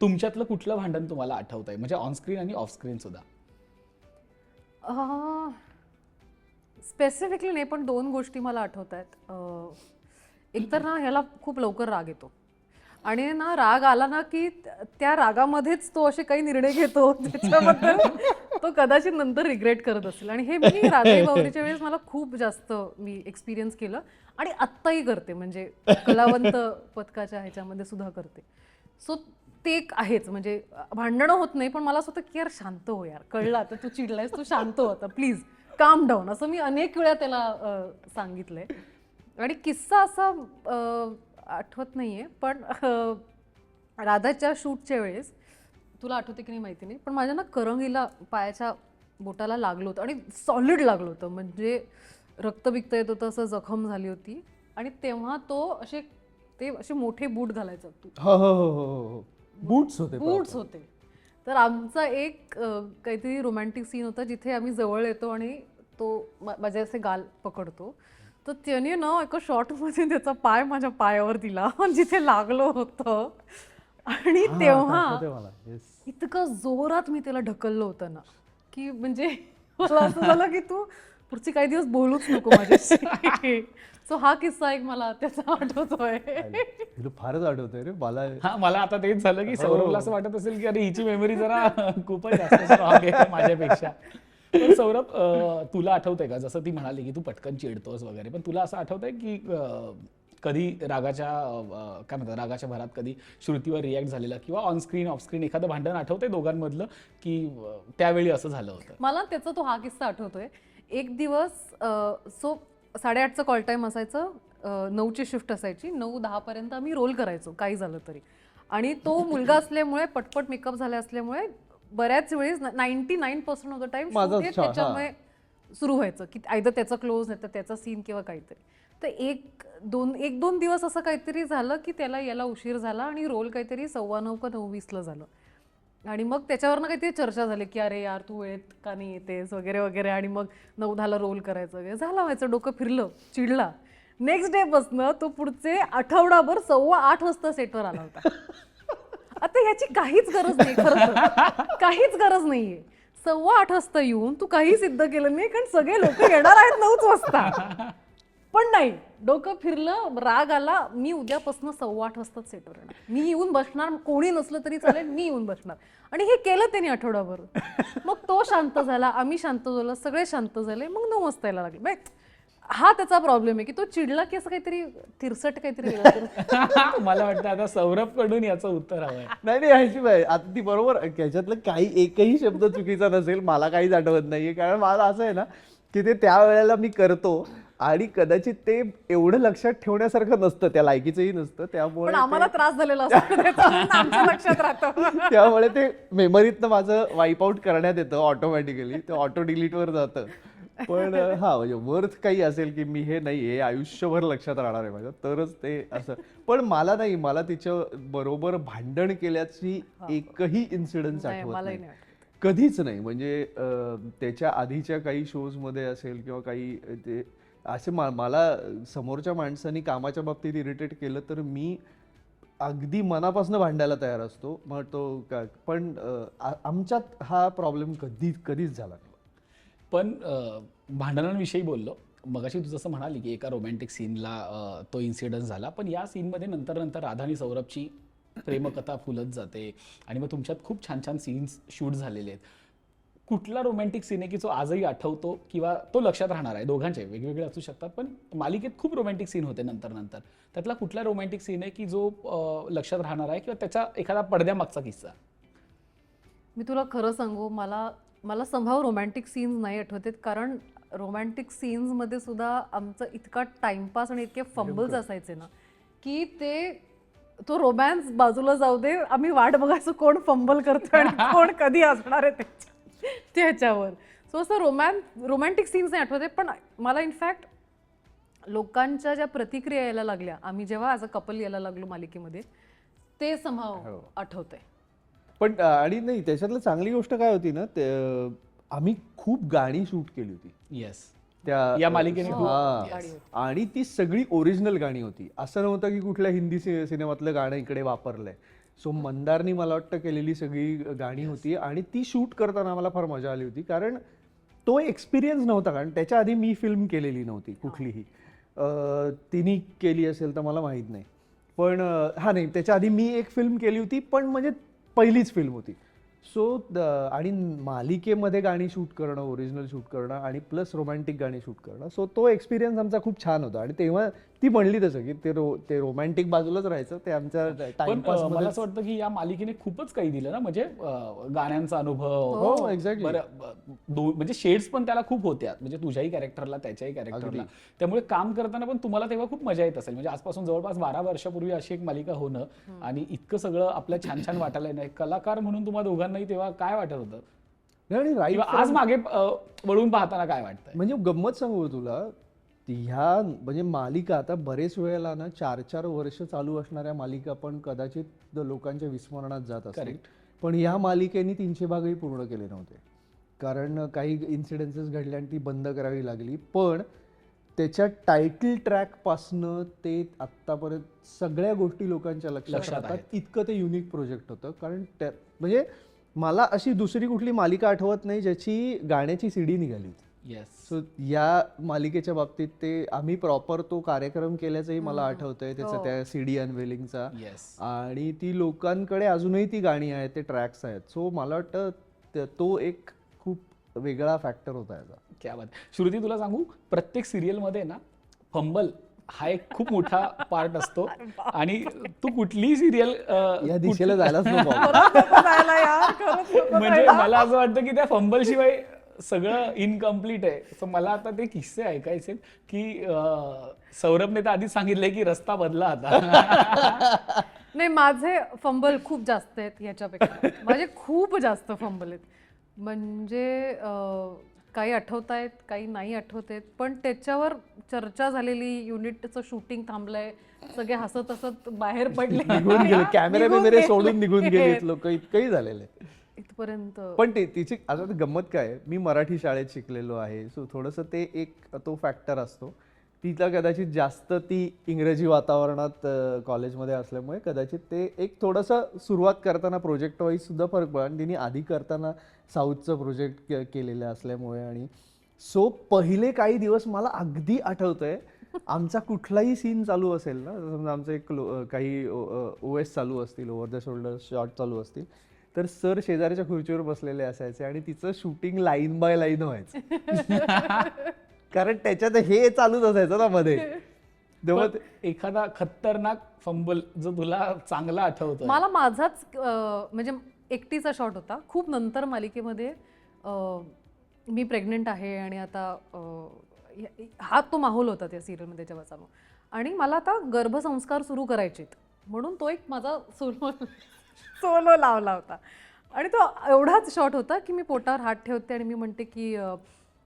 तुमच्यातलं कुठलं भांडण तुम्हाला आठवतंय, म्हणजे ऑनस्क्रीन आणि ऑफस्क्रीन सुद्धा? स्पेसिफिकली नाही, पण 2 गोष्टी मला आठवत आहेत. एकतर ना ह्याला खूप लवकर राग येतो, आणि ना राग आला ना की त्या रागामध्येच तो असे काही निर्णय घेतो त्याच्याबद्दल तो कदाचित नंतर रिग्रेट करत असेल. आणि हे मी राधाई बावरीच्या वेळेस मला खूप जास्त मी एक्सपिरियन्स केलं, आणि आत्ताही करते, म्हणजे कलावंत पथकाच्या ह्याच्यामध्ये सुद्धा करते. सो ते एक आहेच, म्हणजे भांडणं होत नाही, पण मला असं होतं की यार शांत हो, यार कळलं आता तू चिडलायस, तू शांत हो आता प्लीज, काम डाऊन, असं मी अनेक वेळा त्याला सांगितलंय. आणि किस्सा असा आठवत नाहीये, पण राधाच्या शूटच्या वेळेस, तुला आठवते की नाही माहिती नाही, पण माझ्या ना करंगीला पायाच्या बोटाला लागलं होतं, आणि सॉलिड लागलं होतं, म्हणजे रक्त बिक्त येत होतं, असं जखम झाली होती. आणि तेव्हा तो असे मोठे बूट घालायचा, तू हो हो हो हो हो, बूट्स होते. तर आमचा एक काहीतरी रोमॅन्टिक सीन होता, जिथे आम्ही जवळ येतो आणि तो माझे असे गाल पकडतो, तर त्याने ना एका शॉटमध्ये त्याचा पाय माझ्या पायावर दिला जिथे लागलो होतं. आणि तेव्हा इतकं जोरात मी त्याला ढकललं होतं ना, की म्हणजे मला असं झालं की तू पुढचे काही दिवस बोलूच नको माझ्याशी. सो हा किस्सा एक मला त्याचा आठवतोय. फारच आठवतोय रे मला. हा, मला आता तेच झालं की सौरभला असं वाटत असेल की अरे हिची मेमरी जरा खूपच जास्त स्ट्रॉंग आहे माझ्यापेक्षा. पण सौरभ, तुला आठवतंय का, जसं ती म्हणाली की तू पटकन चिडतोस वगैरे, पण तुला असं आठवतंय की कधी रागाच्या भरात कधी श्रुतीवर रिॲक्ट झालेला, किंवा ऑनस्क्रीन ऑफस्क्रीन एखादं भांडण आठवतंय दोघांमधलं, की त्यावेळी असं झालं होतं? मला त्याचा तो हा किस्सा आठवतोय. एक दिवस 8:30चा कॉल टाईम असायचं, 9ची शिफ्ट असायची, 9-10 पर्यंत आम्ही रोल करायचो काही झालं तरी. आणि तो मुलगा असल्यामुळे, पटपट मेकअप झाले असल्यामुळे, बऱ्याच वेळेस 99% ऑफ द टाइम त्याच्यामुळे सुरू व्हायचं की आयदर त्याचा क्लोज नाही तर त्याचा सीन किंवा काहीतरी. तर एक दोन दिवस असं काहीतरी झालं की त्याला याला उशीर झाला, आणि रोल काहीतरी 9:15 का 9:20ला झालं. आणि मग त्याच्यावरनं काहीतरी चर्चा झाली की अरे यार तू वेळेत का नाही येतेस वगैरे वगैरे, आणि मग 9:10ला रोल करायचं वगैरे झालं. व्हायचं, डोकं फिरलं, चिडला. नेक्स्ट डे पासनं तो पुढचे आठवडाभर 8:15 वाजता सेटवर आला होता. आता ह्याची काहीच गरज नाही, खरं तर काहीच गरज नाहीये. 8:15 वाजता येऊन तू काही सिद्ध केलं नाही, कारण सगळे लोक येणार आहेत 9च वाजता. पण नाही, डोकं फिरलं, राग आला, मी उद्यापासून 8:15 वाजता सेटवर येणार, मी येऊन बसणार, कोणी नसलं तरी चालेल, मी येऊन बसणार. आणि हे केलं त्यांनी आठवडाभर. मग तो शांत झाला, आम्ही शांत झालो, सगळे शांत झाले, मग 9 वाजता यायला लागले. म्हणजे हा त्याचा प्रॉब्लेम आहे की तो चिडला की असं काहीतरी तिरसट काहीतरी वेगळं करून. मला वाटतं आता सौरभ कडून याचं उत्तर हवंय. नाही ह्याची आता ती बरोबर, त्याच्यातलं काही एकही शब्द चुकीचा नसेल, मला काहीच आठवत नाहीये. कारण मला असं आहे ना की ते त्या वेळेला मी करतो आणि कदाचित ते एवढं लक्षात ठेवण्यासारखं नसतं, त्या लायकीचंही नसतं, त्यामुळे पण आम्हाला त्रास झालेला असतो त्याचा, म्हणून आमच्या लक्षात राहतं. त्यामुळे ते मेमरीतनं माझं वाईप आउट करण्यात येतं ऑटोमॅटिकली, ते ऑटो डिलीटवर जातं. पण हा म्हणजे वर्थ काही असेल की मी हे नाही, हे आयुष्यभर लक्षात राहणार आहे माझ्या, तरच ते असं. पण मला नाही, मला तिच्या बरोबर भांडण केल्याची एकही इन्सिडन्स नाही, आठवत मलाही नाही, नाही आठवत. कधीच नाही. म्हणजे त्याच्या आधीच्या काही शोज मध्ये असेल किंवा काही ते असे मला समोरच्या माणसांनी कामाच्या बाबतीत इरिटेट केलं तर मी अगदी मनापासून भांडायला तयार असतो. मग तो पण आमच्यात हा प्रॉब्लेम कधीच झाला नाही. पण भांडणांविषयी बोललो मगाशी, तू जसं म्हणाली की एका रोमॅन्टिक सीनला तो इन्सिडन्स झाला, पण या सीनमध्ये नंतर राधा आणि सौरभची प्रेमकथा फुलत जाते आणि मग तुमच्यात खूप छान छान सीन्स शूट झालेले आहेत. कुठला रोमॅन्टिक सीन आहे की जो आजही आठवतो किंवा तो लक्षात राहणार आहे? दोघांचे वेगवेगळे असू शकतात, पण मालिकेत खूप रोमॅन्टिक सीन होते नंतर त्यातला कुठला रोमॅन्टिक सीन आहे की जो लक्षात राहणार आहे, किंवा त्याचा एखादा पडद्यामागचा किस्सा? मी तुला खरं सांगू, मला संभाव रोमॅन्टिक सीन्स नाही आठवत, कारण रोमॅन्टिक सीन्समध्ये सुद्धा आमचं इतका टाइमपास आणि इतके फंबल्स असायचे ना की तो रोमॅन्स बाजूला जाऊ दे, आम्ही वाट बघायचो कोण फंबल करतोय आणि कोण कधी असणार आहे त्याच्यावर. सो असं रोमॅन्टिक सीन्स नाही आठवते. पण मला इनफॅक्ट लोकांच्या ज्या प्रतिक्रिया यायला लागल्या, आम्ही जेव्हा ॲज अ कपल यायला लागलो मालिकेमध्ये, ते संभाव आठवतंय. पण आणि नाही, त्याच्यातलं चांगली गोष्ट काय होती ना, आम्ही खूप गाणी शूट केली होती. येस, त्या या मालिकेने खूप. आणि ती सगळी ओरिजिनल गाणी होती. असं नव्हतं की कुठल्या हिंदी सिनेमातलं गाणं इकडे वापरलंय. सो मंदारनी मला वाटतं केलेली सगळी गाणी होती आणि ती शूट करताना मला फार मजा आली होती, कारण तो एक्सपिरियन्स नव्हता. कारण त्याच्या आधी मी फिल्म केलेली नव्हती कुठलीही. तिने केली असेल तर मला माहीत नाही, पण हा नाही, त्याच्या आधी मी एक फिल्म केली होती, पण म्हणजे पहिलीच फिल्म होती. सो आणि मालिकेमध्ये गाणी शूट करणं, ओरिजिनल शूट करणं आणि प्लस रोमॅन्टिक गाणी शूट करणं, सो तो एक्सपिरियन्स आमचा खूप छान होता. आणि तेव्हा ती म्हणली तसं की ते रोमॅन्टिक बाजूला राहायचं, ते आमच्या टाइमपास. मला असं वाटतं की या मालिकेने खूपच काही दिलं ना, म्हणजे गाण्यांचा अनुभव. हो, एक्झॅक्टली. म्हणजे शेड्स पण त्याला खूप होत्या, म्हणजे तुझ्याही कॅरेक्टरला त्याच्याही कॅरेक्टरला. त्यामुळे काम करताना पण तुम्हाला तेव्हा खूप मजा येत असेल. म्हणजे आजपासून जवळपास 12 वर्षापूर्वी अशी एक मालिका होणं आणि इतकं सगळं आपल्या छान छान वाटायला नाही, कलाकार म्हणून तुम्हाला दोघांनाही तेव्हा काय वाटत होतं? आणि आज मागे वळून पाहताना काय वाटतंय? म्हणजे गंमत सांगू तुला, ह्या म्हणजे मालिका आता बरेच वेळेला ना 4-4 वर्ष चालू असणाऱ्या मालिका पण कदाचित लोकांच्या विस्मरणात जात असतील. पण ह्या मालिकेने 300 भागही पूर्ण केले नव्हते, कारण काही इन्सिडेन्सेस घडले आणि ती बंद करावी लागली. पण त्याच्या टायटल ट्रॅक पासनं ते आत्तापर्यंत सगळ्या गोष्टी लोकांच्या लक्षात राहतात, इतकं ते युनिक प्रोजेक्ट होतं. कारण म्हणजे मला अशी दुसरी कुठली मालिका आठवत नाही ज्याची गाण्याची सीडी निघाली होती. सो या मालिकेच्या बाबतीत ते आम्ही प्रॉपर तो कार्यक्रम केल्याचंही मला आठवतंय, त्याचं त्या सीडी अनवेलिंगचा. आणि ती लोकांकडे अजूनही ती गाणी आहेत, ते ट्रॅक्स आहेत. सो मला वाटतं तो एक खूप वेगळा फॅक्टर होता याचा. क्या बात. श्रुती, तुला सांगू, प्रत्येक सिरियलमध्ये ना फंबल हा एक खूप मोठा पार्ट असतो. आणि तू कुठलीही सिरियल या दिशेला जायलाच नको. म्हणजे मला असं वाटतं की त्या फंबल शिवाय सगळं इनकम्प्लीट आहे. सो मला आता ते किस्से ऐकायचे की सौरभने तर आधीच सांगितलंय की रस्ता बदला आता. नाही, माझे फंबल खूप जास्त आहेत याच्यापेक्षा, माझे खूप जास्त फंबल आहेत. म्हणजे काही आठवत आहेत, काही नाही आठवत आहेत, पण त्याच्यावर चर्चा झालेली, युनिटचं शूटिंग थांबलंय, सगळे हसत हसत बाहेर पडले, निघून गेले, कॅमेरा बिमेरे सोडून निघून गेले लोक, इतकंही झालेलं आहे इथपर्यंत. पण तिची आता गंमत काय, मी मराठी शाळेत शिकलेलो आहे, सो थोडंसं ते एक तो फॅक्टर असतो. तिला कदाचित जास्त ती इंग्रजी वातावरणात कॉलेजमध्ये असल्यामुळे कदाचित ते एक थोडंसं सुरुवात करताना प्रोजेक्ट वाईज सुद्धा फरक पडला. आणि तिने आधी करताना साऊथचं प्रोजेक्ट केलेलं असल्यामुळे. आणि सो पहिले काही दिवस मला अगदी आठवतंय आमचा कुठलाही सीन चालू असेल ना, समजा आमचं एक काही ओएस चालू असतील, ओव्हर द शोल्डर शॉट चालू असतील, तर सर शेजारच्या खुर्चीवर बसलेले असायचे आणि तिचं शूटिंग लाईन बाय लाईन व्हायचं. कारण त्याच्यात हे चालूच असायचं ना मध्ये. तेव्हा पण एखादा खतरनाक फंबल जो तुला चांगला आठवतो? मला माझाच म्हणजे एकटीचा शॉट होता. खूप नंतर मालिकेमध्ये मी प्रेग्नेंट आहे आणि आता हा तो माहोल होता त्या सिरियलमध्ये जेव्हा चालू, आणि मला आता गर्भसंस्कार सुरू करायचे म्हणून तो एक माझा सोलो लावला होता. आणि तो एवढाच शॉट होता की मी पोटावर हात ठेवते आणि मी म्हणते की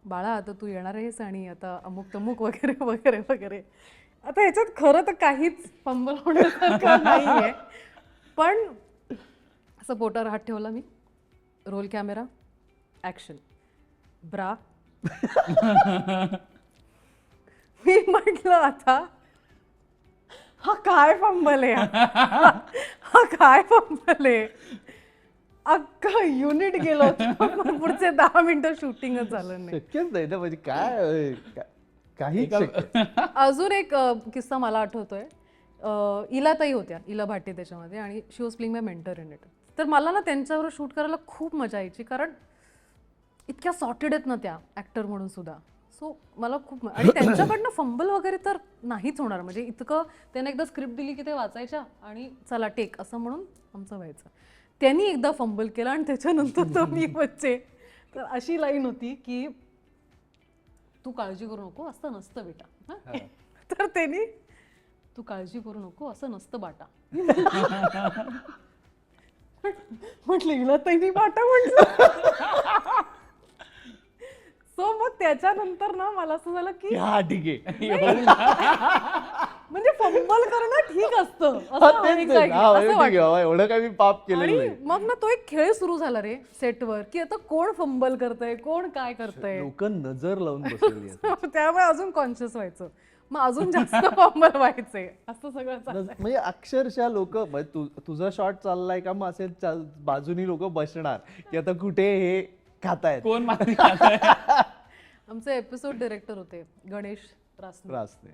बाळा आता तू येणार आहेस आणि आता अमुक तमुक वगैरे वगैरे वगैरे. आता ह्याच्यात खरं तर काहीच फंबल होण्यासारखं नाही आहे, पण असं पोटावर हात ठेवला मी, रोल कॅमेरा, ॲक्शन, ब्रा. मी म्हटलं आता हा काय फंबल आहे, हा काय फंबल आहे. अख्खं युनिट गेलं होतं, पुढचे 10 मिनिटं शूटिंगच झालं नाही. शक्यच नाही ना, म्हणजे काय काही अजून एक किस्सा मला आठवतोय. इलाताई होत्या, इला भाटे त्याच्यामध्ये, आणि she was playing my mentor in it. तर मला ना त्यांच्यावर शूट करायला खूप मजा यायची, कारण इतक्या सॉर्टेड आहेत ना त्या ॲक्टर म्हणून सुद्धा. सो मला खूप आणि त्यांच्याकडनं फंबल वगैरे तर नाहीच होणार. म्हणजे इतकं त्यांना एकदा स्क्रिप्ट दिली की ते वाचायच्या आणि चला टेक असं म्हणून आमचं व्हायचं. त्यांनी एकदा फंबल केला आणि त्याच्यानंतर तर मी बच्चे. तर अशी लाईन होती की तू काळजी करू नको, असं नसतं बेटा. तर त्यांनी तू काळजी करू नको, असं नसतं बाटा. म्हटलं हिला त्यांनी बाटा म्हटलं. सो मग त्याच्यानंतर ना मला असं झालं की हा ठीक आहे, म्हणजे फंबल करणं ठीक असतं असं वाटतं. एवढं काय मी पाप केलं आणि नाही. मग ना तो एक खेळ सुरू झाला रे सेटवर, की आता कोण फंबल करतंय, कोण काय करतंय. लोक नजर लावून बसलेली आहेत. त्यामुळे अजून कॉन्शियस व्हायचं, मग अजून जास्त फंबल व्हायचे, असं सगळं चाललंय. म्हणजे अक्षरशः लोक, तुझा शॉट चाललाय का, मग असे बाजूनी लोक बसणार की आता कुठे हे खातायत, कोण माहिती? आमचे एपिसोड डिरेक्टर होते गणेश रासने. रासने.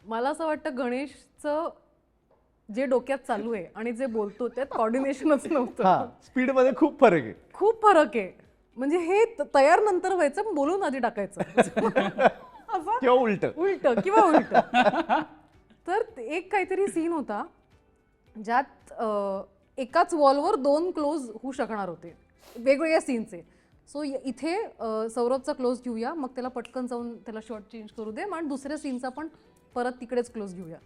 मला असं वाटतं गणेशचं जे डोक्यात चालू आहे आणि जे बोलतो त्यात कॉर्डिनेशनच नव्हतं. हा, स्पीड मध्ये खूप फरक आहे. खूप फरक आहे. म्हणजे हे तयार नंतर व्हायचं, पण बोलून आधी टाकायचं. असं किंवा उलट किंवा उलट. तर एक काहीतरी सीन होता ज्यात एकाच वॉलवर 2 क्लोज होऊ शकणार होते वेगवेगळ्या सीनचे. सो इथे सौरभचा क्लोज घेऊया, मग त्याला पटकन जाऊन त्याला शॉट चेंज करू दे, मग दुसऱ्या सीनचा पण परत तिकडेच क्लोज घेऊया.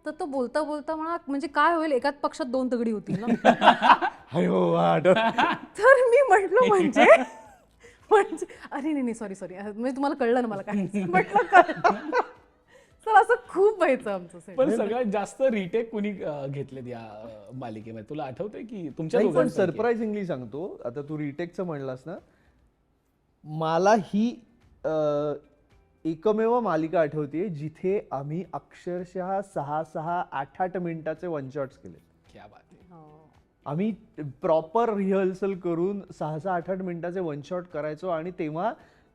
तर तो बोलता बोलता म्हणा, म्हणजे काय होईल, एकाच पक्षात 2 दगडी होतील ना. तर मी म्हटलं म्हणजे अरे नाही सॉरी म्हणजे तुम्हाला कळलं ना मला काय म्हटलं. तर असं खूप व्हायचं आमचं सेट. पण सगळ्यात जास्त रिटेक कुणी घेतलेत या मालिकेमध्ये, तुला आठवतंय की तुमच्या नाही, पण दोघांपैकी? सरप्राइझिंगली सांगतो, आता तू रिटेकचं म्हणलास ना, मला ही एकमेव मालिका आठवते जिथे आम्ही अक्षरशः 6-6, 8-8 मिनिटाचे वन शॉट्स केले. क्या बात आहे. आम्ही प्रॉपर रिहर्सल करून 6-6, 8-8 मिनिटाचे वन शॉट करायचो आणि तेव्हा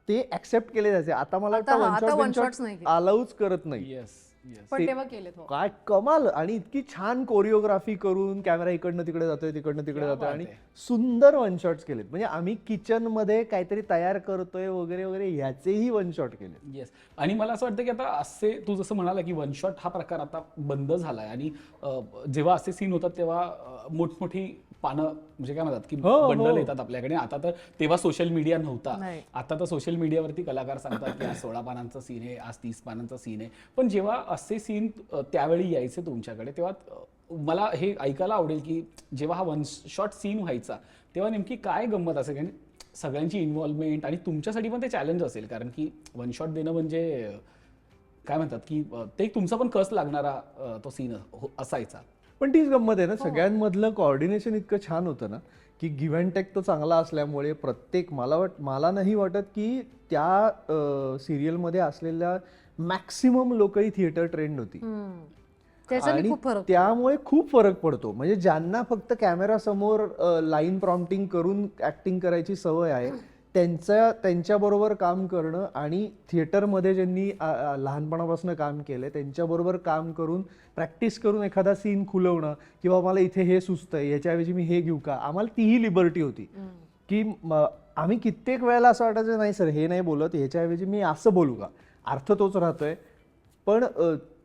ते ऍक्सेप्ट केले जायचे. आता मला आता वाटतं one shots नाही केले. अलाउच करत नाही. Yes yes. पण तेव्हा केलेत. हो. काय कमाल, आणि इतकी छान कोरिओग्राफी करून कॅमेरा इकडनं तिकडे जातोय, तिकडनं तिकडे जातोय, आणि सुंदर वन शॉट्स केलेत. म्हणजे आम्ही किचन मध्ये काहीतरी तयार करतोय वगैरे वगैरे ह्याचेही वन शॉट केले. येस. आणि मला असं वाटतं की आता असे तू जसं म्हणाला की वन शॉट हा प्रकार आता बंद झालाय, आणि जेव्हा असे सीन होतात तेव्हा मोठमोठी पानं, म्हणजे काय म्हणतात की बंडल येतात आपल्याकडे. आता तर तेव्हा सोशल मीडिया नव्हता. आता तर सोशल मीडियावरती कलाकार सांगतात की आज 16 पानांचा सीन आहे, आज 30 पानांचा सीन आहे. पण जेव्हा असे सीन त्यावेळी यायचे तुमच्याकडे, तेव्हा मला हे ऐकायला आवडेल की जेव्हा हा वन शॉट सीन व्हायचा तेव्हा नेमकी काय गंमत असेल, कारण सगळ्यांची इन्व्हॉल्वमेंट, आणि तुमच्यासाठी पण ते चॅलेंज असेल, कारण की वन शॉट देणं म्हणजे काय म्हणतात की ते तुमचा पण कस लागणारा तो सीन असायचा. पण तीच गंमत आहे ना, सगळ्यांमधलं कॉर्डिनेशन इतकं छान होतं ना, की गिव्ह अँड टेक तो चांगला असल्यामुळे प्रत्येक मला नाही वाटत की त्या सिरियलमध्ये असलेल्या मॅक्सिमम लोकही थिएटर ट्रेंड होती. त्याच्याने खूप फरक, त्यामुळे खूप फरक पडतो. म्हणजे ज्यांना फक्त कॅमेरा समोर लाईन प्रॉम्प्टिंग करून ऍक्टिंग करायची सवय आहे त्यांच्याबरोबर काम करणं आणि थिएटरमध्ये ज्यांनी लहानपणापासून काम केलंय त्यांच्याबरोबर काम करून प्रॅक्टिस करून एखादा सीन खुलवणं किंवा मला इथे हे सुचतंय याच्याऐवजी मी हे घेऊ का, आम्हाला तीही लिबर्टी होती की आम्ही कित्येक वेळेला असं वाटायचं नाही सर हे नाही बोलत, ह्याच्याऐवजी मी असं बोलू का, अर्थ तोच राहतोय. पण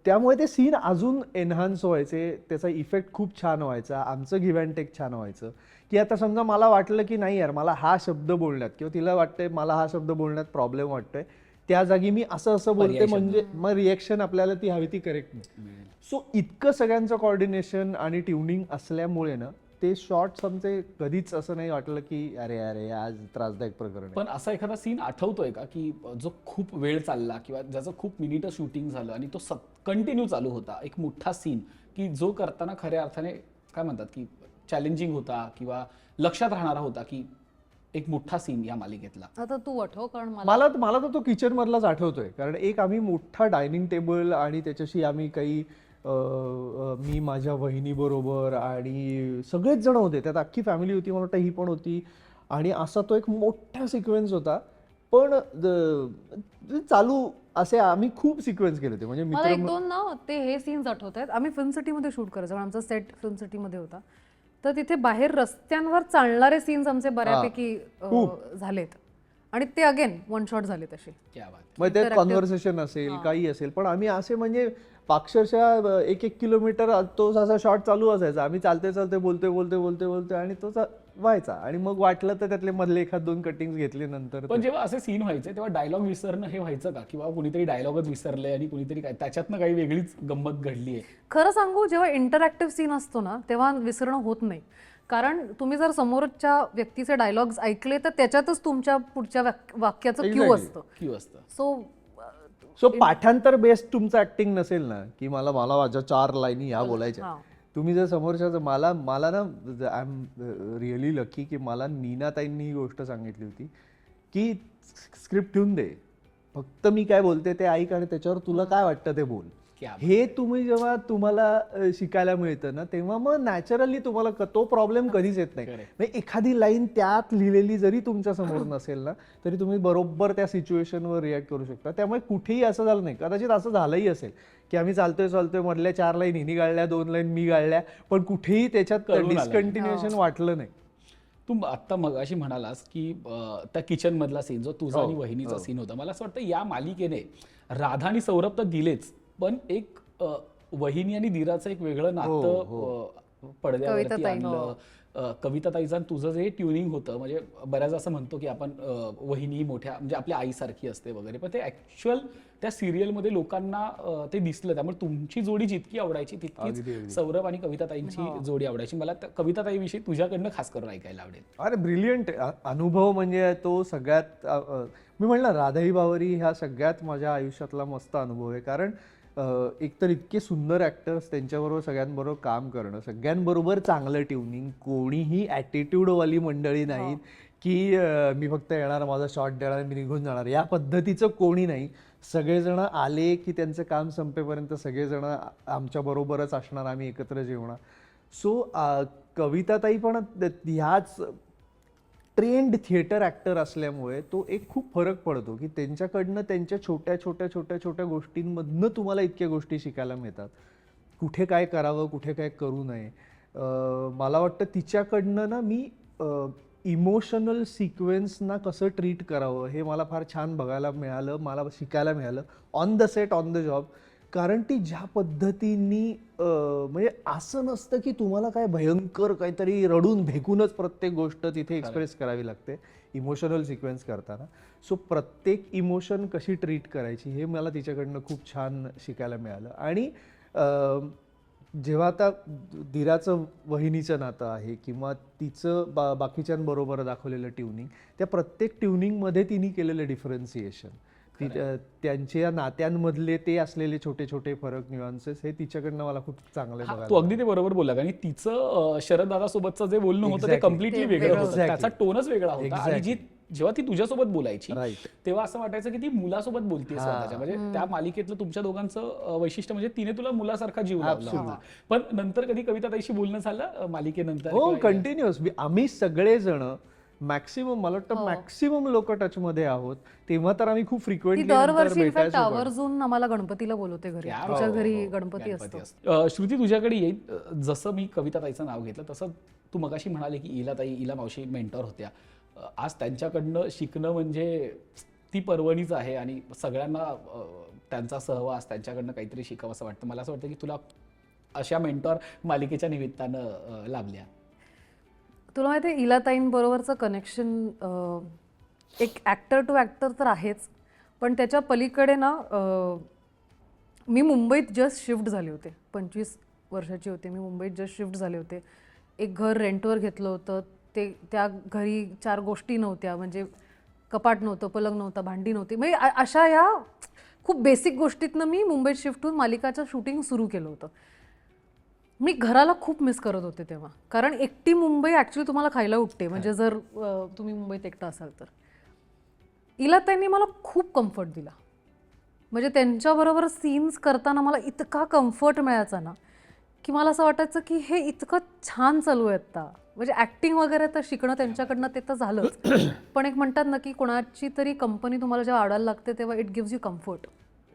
त्यामुळे ते सीन अजून एनहान्स व्हायचे, त्याचा इफेक्ट खूप छान व्हायचा, आमचं गिव्ह अँड टेक छान व्हायचं. की आता समजा मला वाटलं की नाही यार मला हा शब्द बोलण्यात किंवा तिला वाटतंय मला हा शब्द बोलण्यात प्रॉब्लेम वाटतोय, त्या जागी मी असं बोलते म्हणजे मग रिएक्शन आपल्याला ती हवी ती करेक्ट नाही. सो इतकं सगळ्यांचं कॉर्डिनेशन आणि ट्युनिंग असल्यामुळे ना ते शॉर्ट्स आमचे कधीच असं नाही वाटलं की अरे अरे आज त्रासदायक प्रकरण. पण असा एखादा सीन आठवतोय का की जो खूप वेळ चालला किंवा ज्याचं खूप मिनिटं शूटिंग झालं आणि तो कंटिन्यू चालू होता, एक मोठा सीन की जो करताना खऱ्या अर्थाने काय म्हणतात की चॅलेंजिंग होता किंवा लक्षात राहणारा होता, की एक मोठा सीन या मालिकेतला? आता तू आठव, कारण मला तर तो किचन मधलाच आठवतोय. कारण एक आम्ही मोठा डायनिंग टेबल आणि त्याच्याशी आम्ही काही मी माझ्या बहिणीबरोबर आणि सगळेच जण होते, त्यात अख्खी फॅमिली होती, मला वाटतं ही पण होती. आणि असा तो एक मोठा सिक्वेन्स होता. पण चालू असे आम्ही खूप सिक्वेन्स केले होते. म्हणजे मला एक दोन ना ते हे सीन्स आठवत आहेत. आम्ही फिल्म सिटीमध्ये शूट करायचो, आमचा सेट फिल्म सिटीमध्ये होता. तर तिथे बाहेर रस्त्यांवर चालणारे सीन्स आमचे बऱ्यापैकी झालेत आणि ते अगेन वन शॉट झाले तसे. मग ते कॉन्व्हर्सेशन असेल काही असेल, पण आम्ही असे म्हणजे अक्षरशः 1-1 किलोमीटर तो असा शॉट चालू असायचा. आम्ही चालते बोलते आणि तो व्हायचा आणि मग वाटलं तर त्यातले मधले एखाद दोन कटिंग घेतले नंतर. पण जेव्हा असे सीन व्हायचे तेव्हा डायलॉग विसरणं हे व्हायचं का, किंवा कुणीतरी डायलॉगच विसरले आणि कुणीतरी काय त्याच्यातनं काही वेगळीच गंमत घडली आहे? खरं सांगू, जेव्हा इंटरॅक्टिव्ह सीन असतो ना तेव्हा विसरणं होत नाही. कारण तुम्ही जर समोरच्या व्यक्तीचे डायलॉग्स ऐकले तर त्याच्यातच तुमच्या पुढच्या वाक्याचं क्यू असतं. सो पाठांतर बेस्ड तुमचं ऍक्टिंग नसेल ना, की मला माझ्या 4 लाईनी ह्या बोलायच्या, तुम्ही जर समोरच्या मला ना आय एम रिअली लकी की मला नीनाताईंनी ही गोष्ट सांगितली होती की स्क्रिप्ट ठेवून दे, फक्त मी काय बोलते ते ऐक आणि त्याच्यावर तुला काय वाटतं ते बोल. हे तुम्ही जेव्हा तुम्हाला शिकायला मिळतं ना तेव्हा मग नॅचरली तुम्हाला तो प्रॉब्लेम कधीच येत नाही. म्हणजे एखादी लाईन त्यात लिहिलेली जरी तुमच्या समोर नसेल ना तरी तुम्ही बरोबर त्या सिच्युएशनवर रिॲक्ट करू शकता. त्यामुळे कुठेही असं झालं नाही. कदाचित असं झालंही असेल की आम्ही चालतोय मधल्या 4 लाईन हिनी गाळल्या, 2 लाईन मी गाळल्या, पण कुठेही त्याच्यात डिस्कंटिन्युएशन वाटलं नाही. तू आत्ता मग अशी म्हणालास की त्या किचन मधला सीन जो तुझा आणि वहिनीचा सीन होता, मला असं वाटतं या मालिकेने राधा आणि सौरभ तर दिलेच, पण एक वहिनी आणि धीराचं एक वेगळं नातं पडद्यावरती आणलं. कविताताईचं आणि तुझं जे ट्युनिंग होतं, म्हणजे बऱ्याच असं म्हणतो की आपण वहिनी मोठ्या म्हणजे आपल्या आईसारखी असते वगैरे, पण ते ऍक्च्युअल त्या सिरियलमध्ये लोकांना ते दिसलं. त्यामुळे तुमची जोडी जितकी आवडायची तितकीच सौरभ आणि कविताताईंची जोडी आवडायची. मला कविताताईविषयी तुझ्याकडनं खास करून ऐकायला आवडेल. अरे ब्रिलियंट अनुभव म्हणजे तो सगळ्यात, मी म्हणलं राधाई बावरी ह्या सगळ्यात माझ्या आयुष्यातला मस्त अनुभव आहे. कारण एकतर इतके सुंदर ॲक्टर्स, त्यांच्याबरोबर सगळ्यांबरोबर काम करणं, सगळ्यांबरोबर चांगलं ट्युनिंग, कोणीही ॲटिट्यूडवाली मंडळी नाहीत की मी फक्त येणार, माझा शॉट देणार, मी निघून जाणार, या पद्धतीचं कोणी नाही. सगळेजण आले की त्यांचं काम संपेपर्यंत सगळेजण आमच्याबरोबरच असणार, आम्ही एकत्र जेवणार. सो कविताताई पण ह्याच ट्रेंड थिएटर ॲक्टर असल्यामुळे तो एक खूप फरक पडतो की त्यांच्याकडनं त्यांच्या छोट्या गोष्टींमधनं तुम्हाला इतक्या गोष्टी शिकायला मिळतात. कुठे काय करावं, कुठे काय करू नये. मला वाटतं तिच्याकडनं ना मी इमोशनल सिक्वेन्सना कसं ट्रीट करावं हे मला फार छान बघायला मिळालं, मला शिकायला मिळालं on the set, on the job. कारण ती ज्या पद्धतीने म्हणजे असं नसतं की तुम्हाला काय भयंकर काहीतरी रडून भेकूनच प्रत्येक गोष्ट तिथे एक्सप्रेस करावी लागते इमोशनल सिक्वेन्स करताना. सो प्रत्येक इमोशन कशी ट्रीट करायची हे मला तिच्याकडनं खूप छान शिकायला मिळालं. आणि जेव्हा आता धीराचं वहिनीचं नातं आहे किंवा तिचं बाकीच्यांबरोबर दाखवलेलं ट्युनिंग, त्या प्रत्येक ट्युनिंगमध्ये तिने केलेलं डिफरन्सिएशन, त्यांच्या नात्यांमधले ते असलेले छोटे फरक, न्यूअन्सेस, हे तिच्याकडनं मला खूप चांगलं बघायला. तू अगदी ते बरोबर बोलला. आणि तिचं शरद दादा सोबतचं जे बोलणं होतं ते कम्प्लिटली वेगळं होतं, त्याचा टोनच वेगळा होता. आणि जेव्हा ती तुझ्यासोबत बोलायची तेव्हा असं वाटायचं की ती मुलासोबत बोलते स्वतःच्या. म्हणजे त्या मालिकेतलं तुमच्या दोघांचं वैशिष्ट्य म्हणजे तिने तुला मुलासारखा जीव लावला होता. पण नंतर कधी कविताताईशी बोलणं झालं मालिकेनंतर? हो, कंटिन्युअस. आम्ही सगळेजण मॅक्सिमम मला वाटतं मॅक्सिमम लोक टच मध्ये आहोत. तेव्हा तर आम्ही खूप ती फ्रिक्वेंटली दरवर्षी इनफॅक्ट आवर्जून आम्हाला गणपतीला बोलवते घरी. तिच्या घरी गणपती असतो. श्रुती तुझ्याकडे येईल. जसं मी कविता ताईचं नाव घेतलं तसं तू मगाशी म्हणाले की इला मावशी मेंटॉर होत्या. आज त्यांच्याकडनं शिकणं म्हणजे ती पर्वणीच आहे आणि सगळ्यांना त्यांचा सहवास त्यांच्याकडनं काहीतरी शिकावं असं वाटतं. मला असं वाटतं की तुला अशा मेंटॉर मालिकेच्या निमित्तानं लाभल्या. तुला माहिती आहे इलाताईंबरोबरचं कनेक्शन एक ॲक्टर टू ॲक्टर तर आहेच, पण त्याच्या पलीकडे ना मी मुंबईत जस्ट शिफ्ट झाले होते. 25 वर्षाची होते मी. मुंबईत जस्ट शिफ्ट झाले होते. एक घर रेंटवर घेतलं होतं. त्या घरी 4 गोष्टी नव्हत्या, म्हणजे कपाट नव्हतं, पलंग नव्हता, भांडी नव्हती. म्हणजे अशा या खूप बेसिक गोष्टीतनं मी मुंबईत शिफ्ट होऊन मालिकाचं शूटिंग सुरू केलं होतं. मी घराला खूप मिस करत होते तेव्हा, कारण एकटी मुंबई ॲक्च्युली तुम्हाला खायला उठते. म्हणजे जर तुम्ही मुंबईत एकटा असाल तर. इलाताईंनी मला खूप कम्फर्ट दिला. म्हणजे त्यांच्याबरोबर सीन्स करताना मला इतका कम्फर्ट मिळायचा ना, की मला असं वाटायचं की हे इतकं छान चालू आहे आता. म्हणजे ॲक्टिंग वगैरे तर शिकणं त्यांच्याकडनं ते तर झालंच, पण एक म्हणतात ना की कोणाची तरी कंपनी तुम्हाला जेव्हा आवडायला लागते तेव्हा it gives you comfort.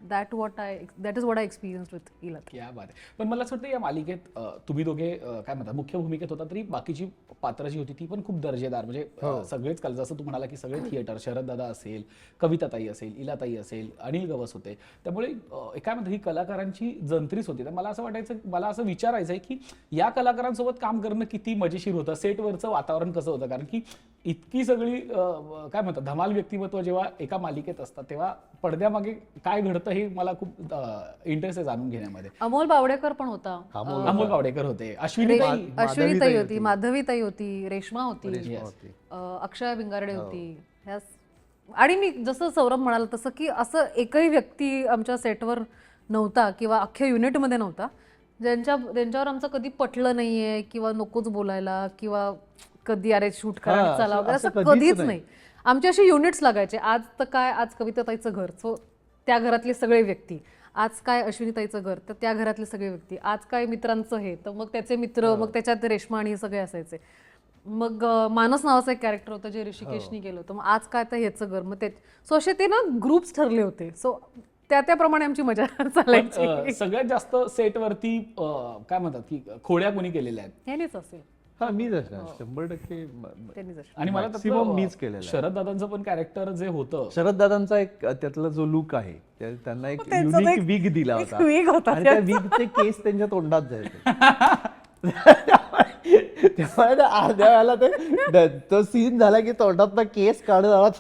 That is what I experience with इलाताई. क्या बात आहे. पण मला असं वाटतं या मालिकेत तुम्ही दोघे काय म्हणतात मुख्य भूमिकेत होता, तरी बाकीची पात्र जी होती ती पण खूप दर्जेदार. म्हणजे सगळेच कल, जसं तू म्हणाला की सगळे थिएटर, शरद दादा असेल, कविताताई असेल, इलाताई असेल, अनिल गवस होते. त्यामुळे काय म्हणतात ही कलाकारांची जंत्रीच होती. तर मला असं विचारायचं आहे की या कलाकारांसोबत काम करणं किती मजेशीर होतं. सेटवरचं वातावरण कसं होतं, कारण की इतकी सगळी काय म्हणतात धमाल व्यक्तिमत्व जेव्हा एका मालिकेत असतात तेव्हा पडद्यामागे काय घडतं हे मला खूप इंटरेस्ट आहे जाणून घेण्यामध्ये. अमोल बावडेकर पण होता, अमोल बावडेकर होते, अश्विनीताई होती, माधवीताई होती, रेश्मा होती, अक्षया भिंगारडे होती. आणि मी जसं सौरभ म्हणाला तसं की असं एकही व्यक्ती आमच्या सेटवर नव्हता किंवा अख्ख्या युनिटमध्ये नव्हता ज्यांच्यावर आमचं कधी पटलं नाहीये किंवा नकोच बोलायला किंवा कधी अरे शूट करा चला वगैरे असं कधीच नाही. आमचे असे युनिट्स लागायचे. आज तर काय, आज कविताताईचं घर, सो त्या घरातले सगळे व्यक्ती. आज काय अश्विनीताईचं घर, तर त्या घरातले सगळे व्यक्ती. आज काय मित्रांचं हे, तर मग त्याचे मित्र, मग त्याच्यात रेश्मा आणि सगळे असायचे. मग मानस नावाचं एक कॅरेक्टर होतं जे ऋषिकेशनी केलं होतं. मग आज काय तर ह्याचं घर, मग सो असे ते ना ग्रुप्स ठरले होते. सो त्याप्रमाणे आमची मजा चालायची. सगळ्यात जास्त सेटवरती काय म्हणतात की खोड्या कोणी केलेल्या आहेत? ह्यानेच असेल. हा मीच असणार 100%. आणि मला मीच केलेलं. शरद दादांचं पण कॅरेक्टर जे होतं, शरद दादांचा एक त्यातला जो लुक आहे त्यांना एक युनिक विग दिला होता आणि त्या विगचे केस त्यांच्या तोंडात जायचे. त्यामुळे अर्ध्या वेळेला तो सीन झाला की तोंडात केस काढत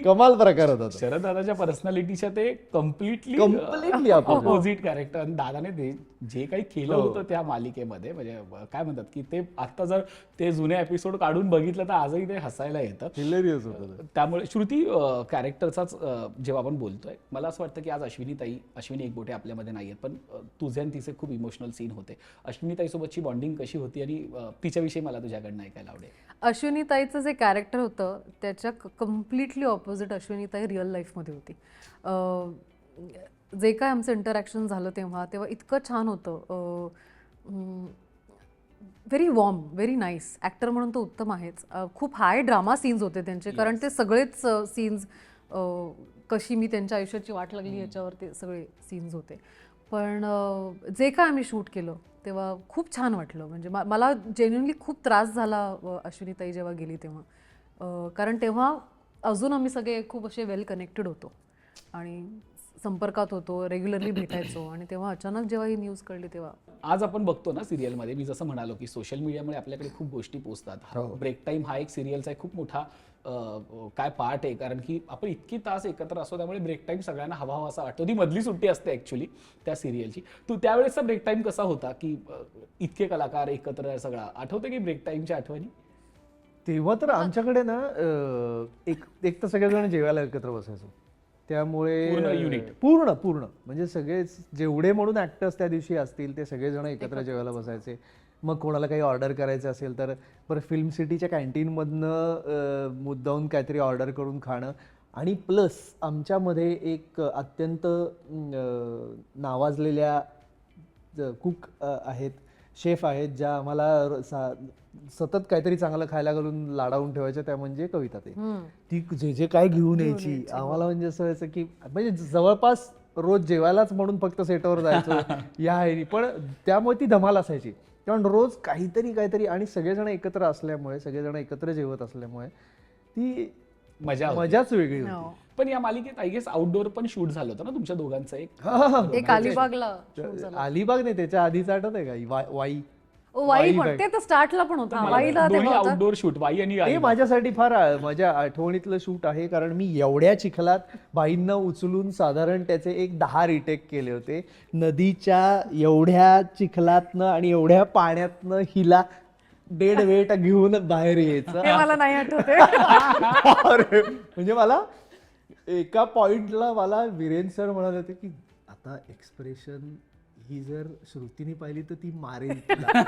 कमाल प्रकार होता. शरद दादाच्या पर्सनॅलिटीच्या ते कम्प्लिटली अपोजिट कॅरेक्टर. आणि दादाने जे काही केलं होतं त्या मालिकेमध्ये, म्हणजे काय म्हणतात की ते आता जर ते जुने एपिसोड काढून बघितलं तर आजही ते हसायला येतं. हिलेरियस होतं. त्यामुळे श्रुती कॅरेक्टरचाच जेव्हा आपण बोलतोय, मला असं वाटतं की आज अश्विनी एकबोटे आपल्यामध्ये नाही आहेत, पण तुझे आणि तिचे खूप इमोशनल सीन होते. अश्विनीताईसोबतची बॉन्डिंग कशी होती आणि तिच्याविषयी मला तुझ्याकडनं ऐकायला आवडेल. अश्विनीताईचं जे कॅरेक्टर होतं त्याच्या कम्प्लिटली ऑपोजिट अश्विनीताई रिअल लाईफमध्ये होती. जे काय आमचं इंटरॅक्शन झालं तेव्हा इतकं छान होतं. Very warm, very nice. Actor म्हणून तो उत्तम आहेच. खूप हाय ड्रामा सीन्स होते त्यांचे, कारण ते सगळेच सीन्स कशी मी त्यांच्या आयुष्याची वाट लागली याच्यावर ते सगळे सीन्स होते. पण जे काय आम्ही शूट केलं तेव्हा खूप छान वाटलं. म्हणजे मला जेन्युनली खूप त्रास झाला अश्विनीताई जेव्हा गेली तेव्हा, कारण तेव्हा अजून आम्ही सगळे खूप असे वेल कनेक्टेड होतो आणि संपर्कात होतो, रेग्युलरली भेटायचो. आणि तेव्हा अचानक जेव्हा ही न्यूज कळली तेव्हा आज आपण बघतो ना सिरियलमध्ये, मी जसं म्हणालो की सोशल मीडियामुळे आपल्याकडे खूप गोष्टी पोचतात. ब्रेक टाईम हा एक सिरियलचा एक खूप मोठा काय पार्ट आहे, कारण की आपण इतकी तास एकत्र असतो त्यामुळे ब्रेक टाईम सगळ्यांना हवा असा वाटतो. ती मधली सुट्टी असते ॲक्च्युली त्या सिरियलची. तू त्यावेळेसचा ब्रेक टाईम कसा होता की इतके कलाकार एकत्र सगळा आठवतं की ब्रेक टाईमच्या आठवणी? तेव्हा तर आमच्याकडे ना एक तर सगळेजण जेवायला एकत्र बसायचो. त्यामुळे पूर्ण म्हणजे सगळे जेवढे म्हणून ऍक्टर्स त्या दिवशी असतील ते सगळेजण एकत्र जेवायला बसायचे. मग कोणाला काही ऑर्डर करायचं असेल तर बरं फिल्म सिटीच्या कॅन्टीनमधनं मुद्दाहून काहीतरी ऑर्डर करून खाणं. आणि प्लस आमच्यामध्ये एक अत्यंत नावाजलेल्या कुक आहेत शेफ आहेत ज्या आम्हाला सतत काहीतरी चांगलं खायला घालून लाडावून ठेवायच्या, त्या म्हणजे कविता ती जे जे काय घेऊन यायची आम्हाला, म्हणजे असं व्हायचं की म्हणजे जवळपास रोज जेवायलाच म्हणून फक्त सेटवर जायचं या आहे, पण त्यामुळे ती धमाल असायची. कारण रोज काहीतरी आणि सगळेजण एकत्र असल्यामुळे, सगळेजण एकत्र जेवत असल्यामुळे ती मजाच वेगळी होती. पण या मालिकेत आय गेस आउटडोर पण शूट झालं होतं ना तुमच्या दोघांचं? एक अलिबागला अलिबाग नाही, त्याच्या आधीच आठवत आहे का वाई वाई पण ते तर स्टार्टला पण होतं. वाईला दोन्ही आउटडोर शूट, वाई आणि हे माझ्यासाठी फार माझ्या आठवणीतलं शूट आहे, कारण मी एवढ्या चिखलात बाईंना उचलून साधारण त्याचे एक 10 रिटेक केले होते. नदीच्या एवढ्या चिखलातनं आणि एवढ्या पाण्यातनं हिला डेड वेट घेऊन बाहेर यायचं. हे मला नाही आठवते. अरे, म्हणजे मला एका पॉइंटला मला वीरेन सर म्हणाले होते की आता एक्सप्रेशन ही जर श्रुतीने पाहिली तर ती मारेल तुला.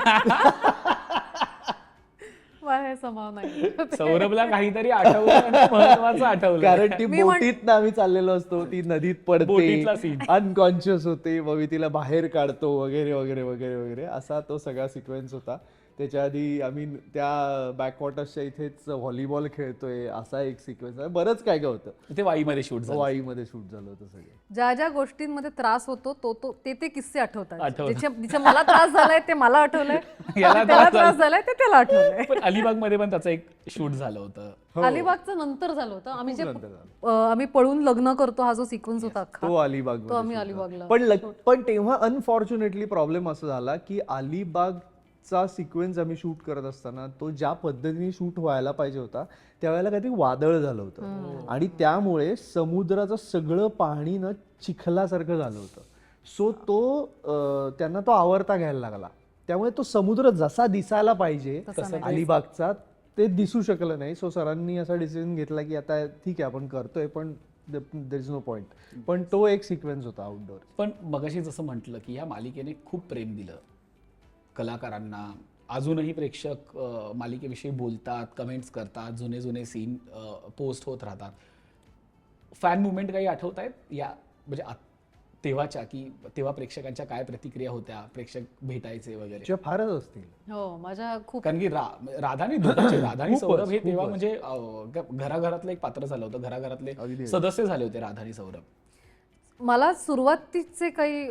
मला हे समाव नाही. सौरभला काहीतरी आठवलं आणि महत्वाचं आठवलं, कारण ती बोटीत आम्ही चाललेलो असतो, ती नदीत पडते, बोटीतला scene. अनकॉन्शियस होते, मग मी तिला बाहेर काढतो वगैरे वगैरे वगैरे वगैरे, असा तो सगळा सिक्वेन्स होता. त्याच्या आधी आम्ही त्या बॅकवॉटर्सच्या इथेच व्हॉलीबॉल खेळतोय, असा एक सिक्वेन्स आहे. बरंच काय काय होतं. ते वाईमध्ये शूट झालं. वाईमध्ये शूट झालं होतं सगळं. ज्या ज्या गोष्टींमध्ये त्रास होतो ते किस्से आठवतात. जिथे मला त्रास झालाय ते मला आठवलंय, त्याला त्रास झालाय ते त्याला आठवलंय. पण अलिबाग मध्ये पण त्याचं एक शूट झालं होतं. अलिबागचं नंतर झालं होतं. आम्ही पळून लग्न करतो हा जो सिक्वेन्स होता तो अलिबाग, तो आम्ही अलिबागला. पण तेव्हा अनफॉर्च्युनेटली प्रॉब्लेम असा झाला की अलिबागचा सिक्वेन्स आम्ही शूट करत असताना तो ज्या पद्धतीने शूट व्हायला पाहिजे होता त्यावेळेला काहीतरी वादळ झालं होतं, आणि त्यामुळे समुद्राचं सगळं पाणी न चिखलासारखं झालं होतं. सो त्यांना तो आवरता घ्यायला लागला. त्यामुळे तो समुद्र जसा दिसायला पाहिजे अलिबागचा ते दिसू शकलं नाही. सो सरांनी असा डिसिजन घेतला की आता ठीक आहे आपण करतोय, पण देर इज नो पॉइंट. पण तो एक सिक्वेन्स होता आउटडोर. पण मगाशी जसं म्हटलं की या मालिकेने खूप प्रेम दिलं कलाकारांना. अजूनही प्रेक्षक मालिकेविषयी बोलतात, कमेंट्स करतात, जुने जुने सीन पोस्ट होत राहतात. फॅन मुवमेंट काही आठवत आहेत या म्हणजे तेव्हाच्या, की तेव्हा प्रेक्षकांच्या काय प्रतिक्रिया होत्या, प्रेक्षक भेटायचे वगैरे? फारच असतील. हो, माझ्या खूप. कारण की राधानी राधानी सौरभ हे तेव्हा म्हणजे घराघरातलं एक पात्र झालं होतं, घराघरातले सदस्य झाले होते राधानी सौरभ. मला सुरुवातीचे काही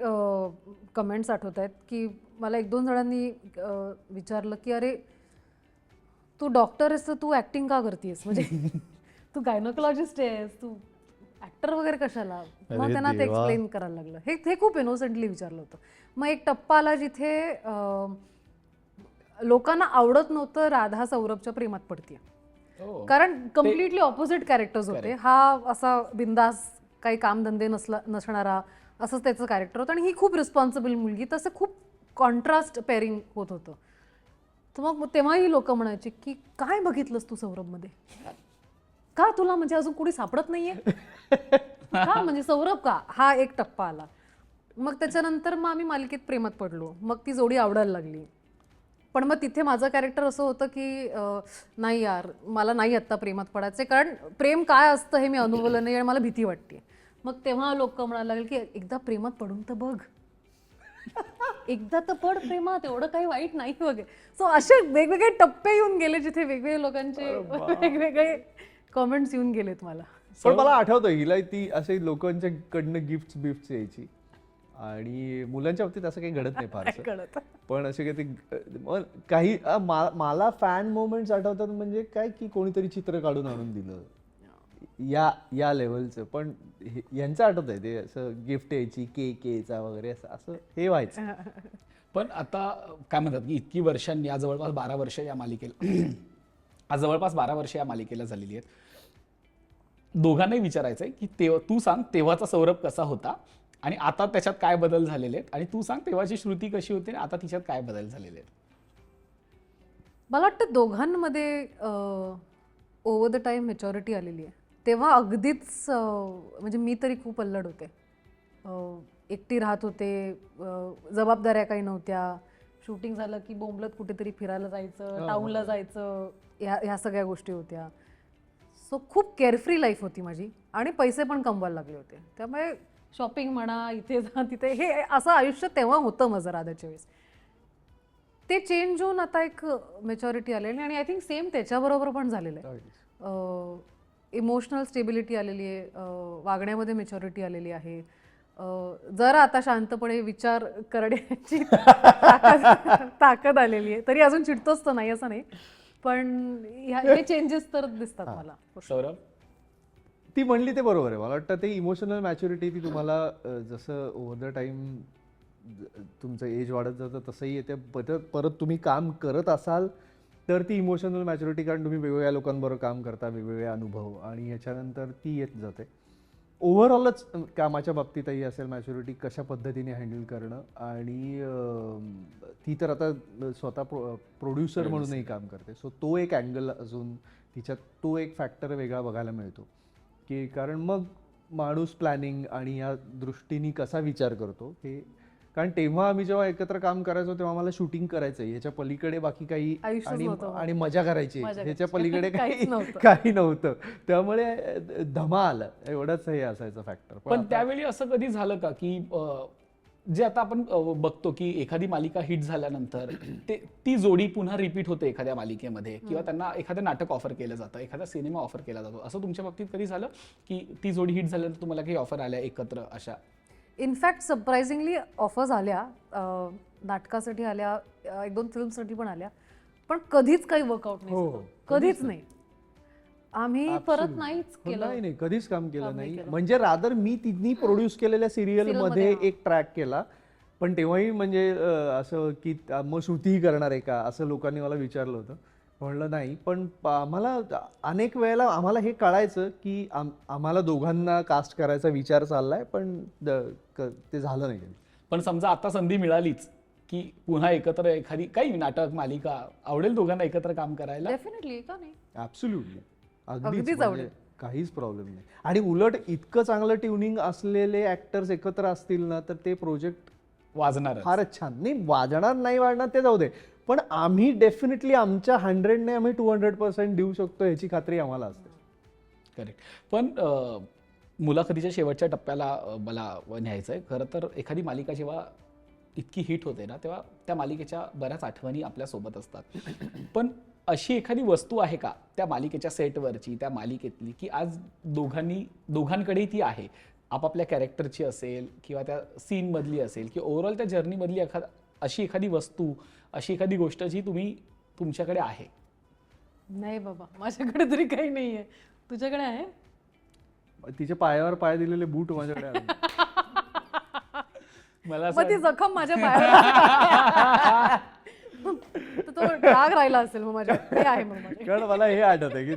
कमेंट्स आठवत आहेत की मला 1-2 जणांनी विचारलं की अरे तू डॉक्टर आहेस तर तू ऍक्टिंग का करतेस, म्हणजे तू गायनोकॉलॉजिस्ट आहेस, तू ऍक्टर वगैरे कशाला. मग त्यांना ते एक्सप्लेन करायला लागलं. हे खूप इनोसेंटली विचारलं होतं. मग एक टप्पा आला जिथे लोकांना आवडत नव्हतं राधा सौरभच्या प्रेमात पडतीये, कारण कम्प्लिटली ऑपोजिट कॅरेक्टर्स होते. हा असा बिंदास काही कामधंदे नसणारा असंच त्याचं कॅरेक्टर होतं, आणि ही खूप रिस्पॉन्सिबल मुलगी. तसं खूप कॉन्ट्रास्ट पेअरिंग होत होतं. तर मग तेव्हाही लोक म्हणायचे की काय बघितलंस तू सौरभमध्ये, का तुला म्हणजे अजून कुणी सापडत नाहीये का, म्हणजे सौरभ का. हा एक टप्पा आला. मग त्याच्यानंतर मग आम्ही मालिकेत प्रेमात पडलो, मग ती जोडी आवडायला लागली. पण मग तिथे माझं कॅरेक्टर असं होतं की नाही यार मला नाही आत्ता प्रेमात पडायचं, कारण प्रेम काय असतं हे मी अनुभवलं नाही आणि मला भीती वाटते. मग तेव्हा लोक म्हणायला लागले की एकदा प्रेमात पडून तर बघ, एकदा तर पड प्रेमात, एवढं काही वाईट नाही वगैरे. सो असे वेगवेगळे टप्पे येऊन गेले जिथे वेगवेगळे लोकांचे वेगवेगळे कॉमेंट्स येऊन गेलेत मला. पण मला आठवतं हिला ती असे लोकांच्याकडनं गिफ्ट यायची, आणि मुलांच्या बाबतीत असं काही घडत नाही फारसं. पण असे काही मला फॅन मोमेंट्स आठवतात, म्हणजे काय की कोणीतरी चित्र काढून आणून दिलं या लेवलचं. पण यांचं आठवत आहे ते असं गिफ्ट यायची, केक यायचा वगैरे, असं हे व्हायचं. पण आता काय म्हणतात की इतकी वर्षांनी, आज जवळपास 12 वर्ष या मालिकेला झालेली आहेत. दोघांनाही विचारायचं आहे की तू सांग तेव्हाचा सौरभ कसा होता आणि आता त्याच्यात काय बदल झालेले आहेत, आणि तू सांग तेव्हाची श्रुती कशी होती आणि आता तिच्यात काय बदल झालेले आहेत. मला वाटतं दोघांमध्ये ओव्हर द टाइम मॅच्युरिटी आलेली आहे. तेव्हा अगदीच म्हणजे मी तरी खूप अल्लड होते, एकटी राहत होते, जबाबदाऱ्या काही नव्हत्या. शूटिंग झालं की बोंबलत कुठेतरी फिरायला जायचं, टाऊनला जायचं, ह्या सगळ्या गोष्टी होत्या. सो खूप केअरफ्री लाईफ होती माझी, आणि पैसे पण कमवायला लागले होते. त्यामुळे शॉपिंग म्हणा, इथे जा तिथे, हे असं आयुष्य तेव्हा होतं माझं राधाच्या वेळेस. ते चेंज होऊन आता एक मेच्युरिटी आलेली आणि आय थिंक सेम त्याच्याबरोबर पण झालेलं आहे. इमोशनल स्टेबिलिटी आलेली आहे, वागण्यामध्ये मेच्युरिटी आलेली आहे, जरा आता शांतपणे विचार करण्याची ताकद आलेली आहे. तरी अजून चिडतोच तर नाही असं नाही, पण हे चेंजेस तर दिसतात मला. सौरभ? ती म्हणली ते बरोबर आहे. मला वाटतं ते इमोशनल मॅच्युरिटी ती तुम्हाला जसं ओव्हर द टाइम तुमचं एज वाढत जातं तसंही येते. परत तुम्ही काम करत असाल तर ती इमोशनल मॅच्युरिटी, कारण तुम्ही वेगवेगळ्या लोकांबरोबर काम करता, वेगवेगळे अनुभव, आणि ह्याच्यानंतर ती येत जाते. ओव्हरऑलच कामाच्या बाबतीतही असेल मॅच्युरिटी, कशा पद्धतीने हँडल करणं, आणि ती तर आता स्वतः प्रोड्युसर म्हणूनही काम करते. सो तो एक अँगल अजून तिच्यात, तो एक फॅक्टर वेगळा बघायला मिळतो की, कारण मग माणूस प्लॅनिंग आणि या दृष्टीने कसा विचार करतो हे. कारण तेव्हा आम्ही जेव्हा एकत्र काम करायचो तेव्हा आम्हाला शूटिंग करायचं आहे, ह्याच्या पलीकडे बाकी काही, आणि मजा करायची, ह्याच्या पलीकडे काही नव्हतं. त्यामुळे धमाल एवढंच हे असायचं फॅक्टर. पण त्यावेळी असं कधी झालं का की जे आता आपण बघतो की एखादी मालिका हिट झाल्यानंतर ती जोडी पुन्हा रिपीट होते एखाद्या मालिकेमध्ये, किंवा त्यांना एखादं नाटक ऑफर केलं जातं, एखादा सिनेमा ऑफर केला जातो, असं तुमच्या बाबतीत कधी झालं की ती जोडी हिट झाल्यानंतर तुम्हाला काही ऑफर आल्या एकत्र अशा? इनफॅक्ट सरप्राइझिंगली ऑफर्स आल्या, नाटकासाठी आल्या, 1-2 फिल्मसाठी पण आल्या, पण कधीच काही वर्कआउट नाही, कधीच नाही. आम्ही परत नाहीच केलं. नाही, कधीच काम केलं नाही. म्हणजे रादर मी तिन्ही प्रोड्यूस केलेल्या सिरियल मध्ये एक ट्रॅक केला, पण तेव्हाही म्हणजे असं की मग श्रुतीही करणार आहे का असं लोकांनी मला विचारलं होतं. म्हणलं नाही. पण आम्हाला अनेक वेळेला आम्हाला हे कळायचं की आम्हाला दोघांना कास्ट करायचा विचार चाललाय, पण ते झालं नाही. पण समजा आता संधी मिळालीच की पुन्हा एकत्र एखादी काही नाटक मालिका, आवडेल दोघांना एकत्र काम करायला? डेफिनेटली, का नाही? ऍब्सोल्युटली, अगदीच आवडेल. काहीच प्रॉब्लेम नाही. आणि उलट इतकं चांगलं ट्युनिंग असलेले ऍक्टर्स एकत्र असतील ना तर ते प्रोजेक्ट वाजणार फारच छान. नाही वाजणार नाही वाजणार ते जाऊ दे, पण आम्ही डेफिनेटली आमच्या 100 आम्ही 200% देऊ शकतो ह्याची खात्री आम्हाला असते. करेक्ट. पण मुलाखतीच्या शेवटच्या टप्प्याला मला न्यायचं आहे. खरं तर एखादी मालिका जेव्हा इतकी हिट होते ना, तेव्हा त्या मालिकेच्या बऱ्याच आठवणी आपल्यासोबत असतात. पण अशी एखादी वस्तू आहे का त्या मालिकेच्या सेटवरची, त्या मालिकेतली, की आज दोघांकडेही ती आहे, आपापल्या कॅरेक्टरची असेल किंवा त्या सीनमधली असेल किंवा ओव्हरऑल त्या जर्नीमधली अशी एखादी वस्तू, अशी एखादी गोष्ट जी तुमच्याकडे आहे? नाही बाबा, माझ्याकडे तरी काही नाहीये. तुझ्याकडे आहे? तिच्या पायावर पाय दिलेले बूट माझ्याकडे आहे. मला ती जखम माझ्या पायावर तो डाग राहिला असेल मग माझ्या, ते आहे मग माझ्याकडे. कारण मला हे आठवत आहे की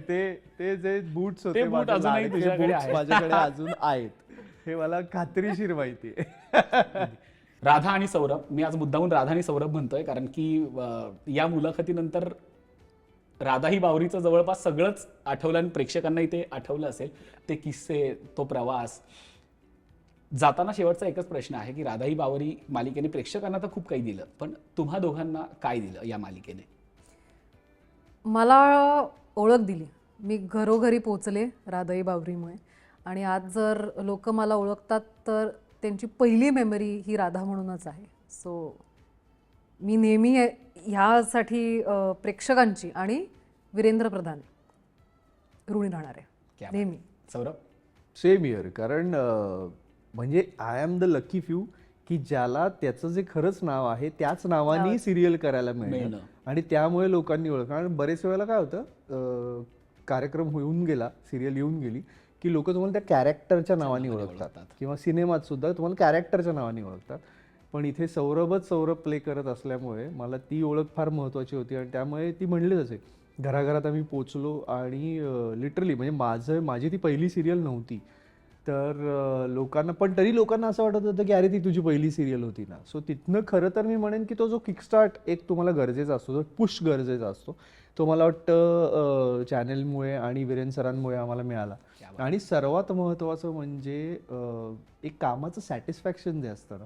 ते जे बूट्स होते माझ्याकडे अजून आहेत, हे मला खात्रीशीर माहिती आहे. राधा आणि सौरभ, मी आज मुद्दामून राधा आणि सौरभ म्हणतोय कारण की या मुलाखतीनंतर राधा ही बावरीचं जवळपास सगळंच आठवलं आणि प्रेक्षकांनाही ते आठवलं असेल, ते किस्से, तो प्रवास. जाताना शेवटचा एकच प्रश्न आहे की राधा ही बावरी मालिकेने प्रेक्षकांना तर खूप काही दिलं, पण तुम्हा दोघांना काय दिलं या मालिकेने? मला ओळख दिली. मी घरोघरी पोचले राधाई बावरीमुळे, आणि आज जर लोक मला ओळखतात तर त्यांची पहिली मेमरी ही राधा म्हणूनच आहे. सो मी नेहमी ह्यासाठी प्रेक्षकांची आणि वीरेंद्र प्रधान ऋणी राहणार आहे नेहमी. सौरभ? Same year. कारण म्हणजे I am the lucky few की ज्याला त्याचं जे खरंच नाव आहे त्याच नावाने सिरियल करायला मिळेल, आणि त्यामुळे लोकांनी ओळख. कारण बरेच वेळेला काय होतं, कार्यक्रम होऊन गेला, सिरियल येऊन गेली की लोक तुम्हाला त्या कॅरेक्टरच्या नावाने ओळखतात, किंवा सिनेमात सुद्धा तुम्हाला कॅरेक्टरच्या नावाने ओळखतात. पण इथे सौरभ प्ले करत असल्यामुळे मला ती ओळख फार महत्त्वाची होती, आणि त्यामुळे ती म्हणलीच असे. घराघरात आम्ही पोचलो, आणि लिटरली म्हणजे माझी ती पहिली सिरियल नव्हती, तर लोकांना, पण तरी लोकांना असं वाटत होतं की अरे ती तुझी पहिली सिरियल होती ना. सो तिथनं खरं तर मी म्हणेन की तो जो किकस्टार्ट एक तुम्हाला गरजेचा असतो, जो पुश गरजेचा असतो, तो मला वाटतं चॅनलमुळे आणि वीरेन सरांमुळे आम्हाला मिळाला. आणि सर्वात महत्त्वाचं म्हणजे एक कामाचं सॅटिस्फॅक्शन जे असतं ना,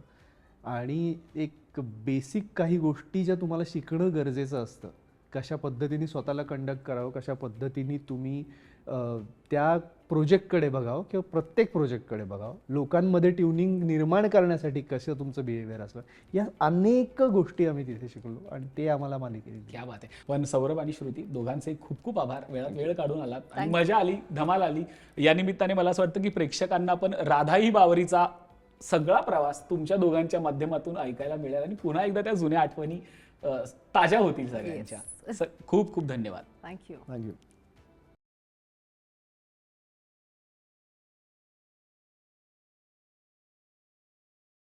आणि एक बेसिक काही गोष्टी ज्या तुम्हाला शिकणं गरजेचं असतं, कशा पद्धतीने स्वतःला कंडक्ट करावं, कशा पद्धतीने तुम्ही त्या प्रोजेक्टकडे बघावं किंवा प्रत्येक प्रोजेक्टकडे बघावं, लोकांमध्ये ट्युनिंग निर्माण करण्यासाठी कसं तुमचं बिहेवियर असलं, या अनेक गोष्टी आम्ही तिथे शिकलो आणि ते आम्हाला मालिकेने दिलं. क्या बात आहे. पण सौरभ आणि श्रुती दोघांचे खूप खूप आभार, वेळ काढून आलात आणि मजा आली, धमाल आली. या निमित्ताने मला असं वाटतं की प्रेक्षकांना पण राधाई बावरीचा सगळा प्रवास तुमच्या दोघांच्या माध्यमातून ऐकायला मिळेल आणि पुन्हा एकदा त्या जुन्या आठवणी ताज्या होतील सगळ्यांच्या. खूप खूप धन्यवाद. थँक्यू. थँक्यू.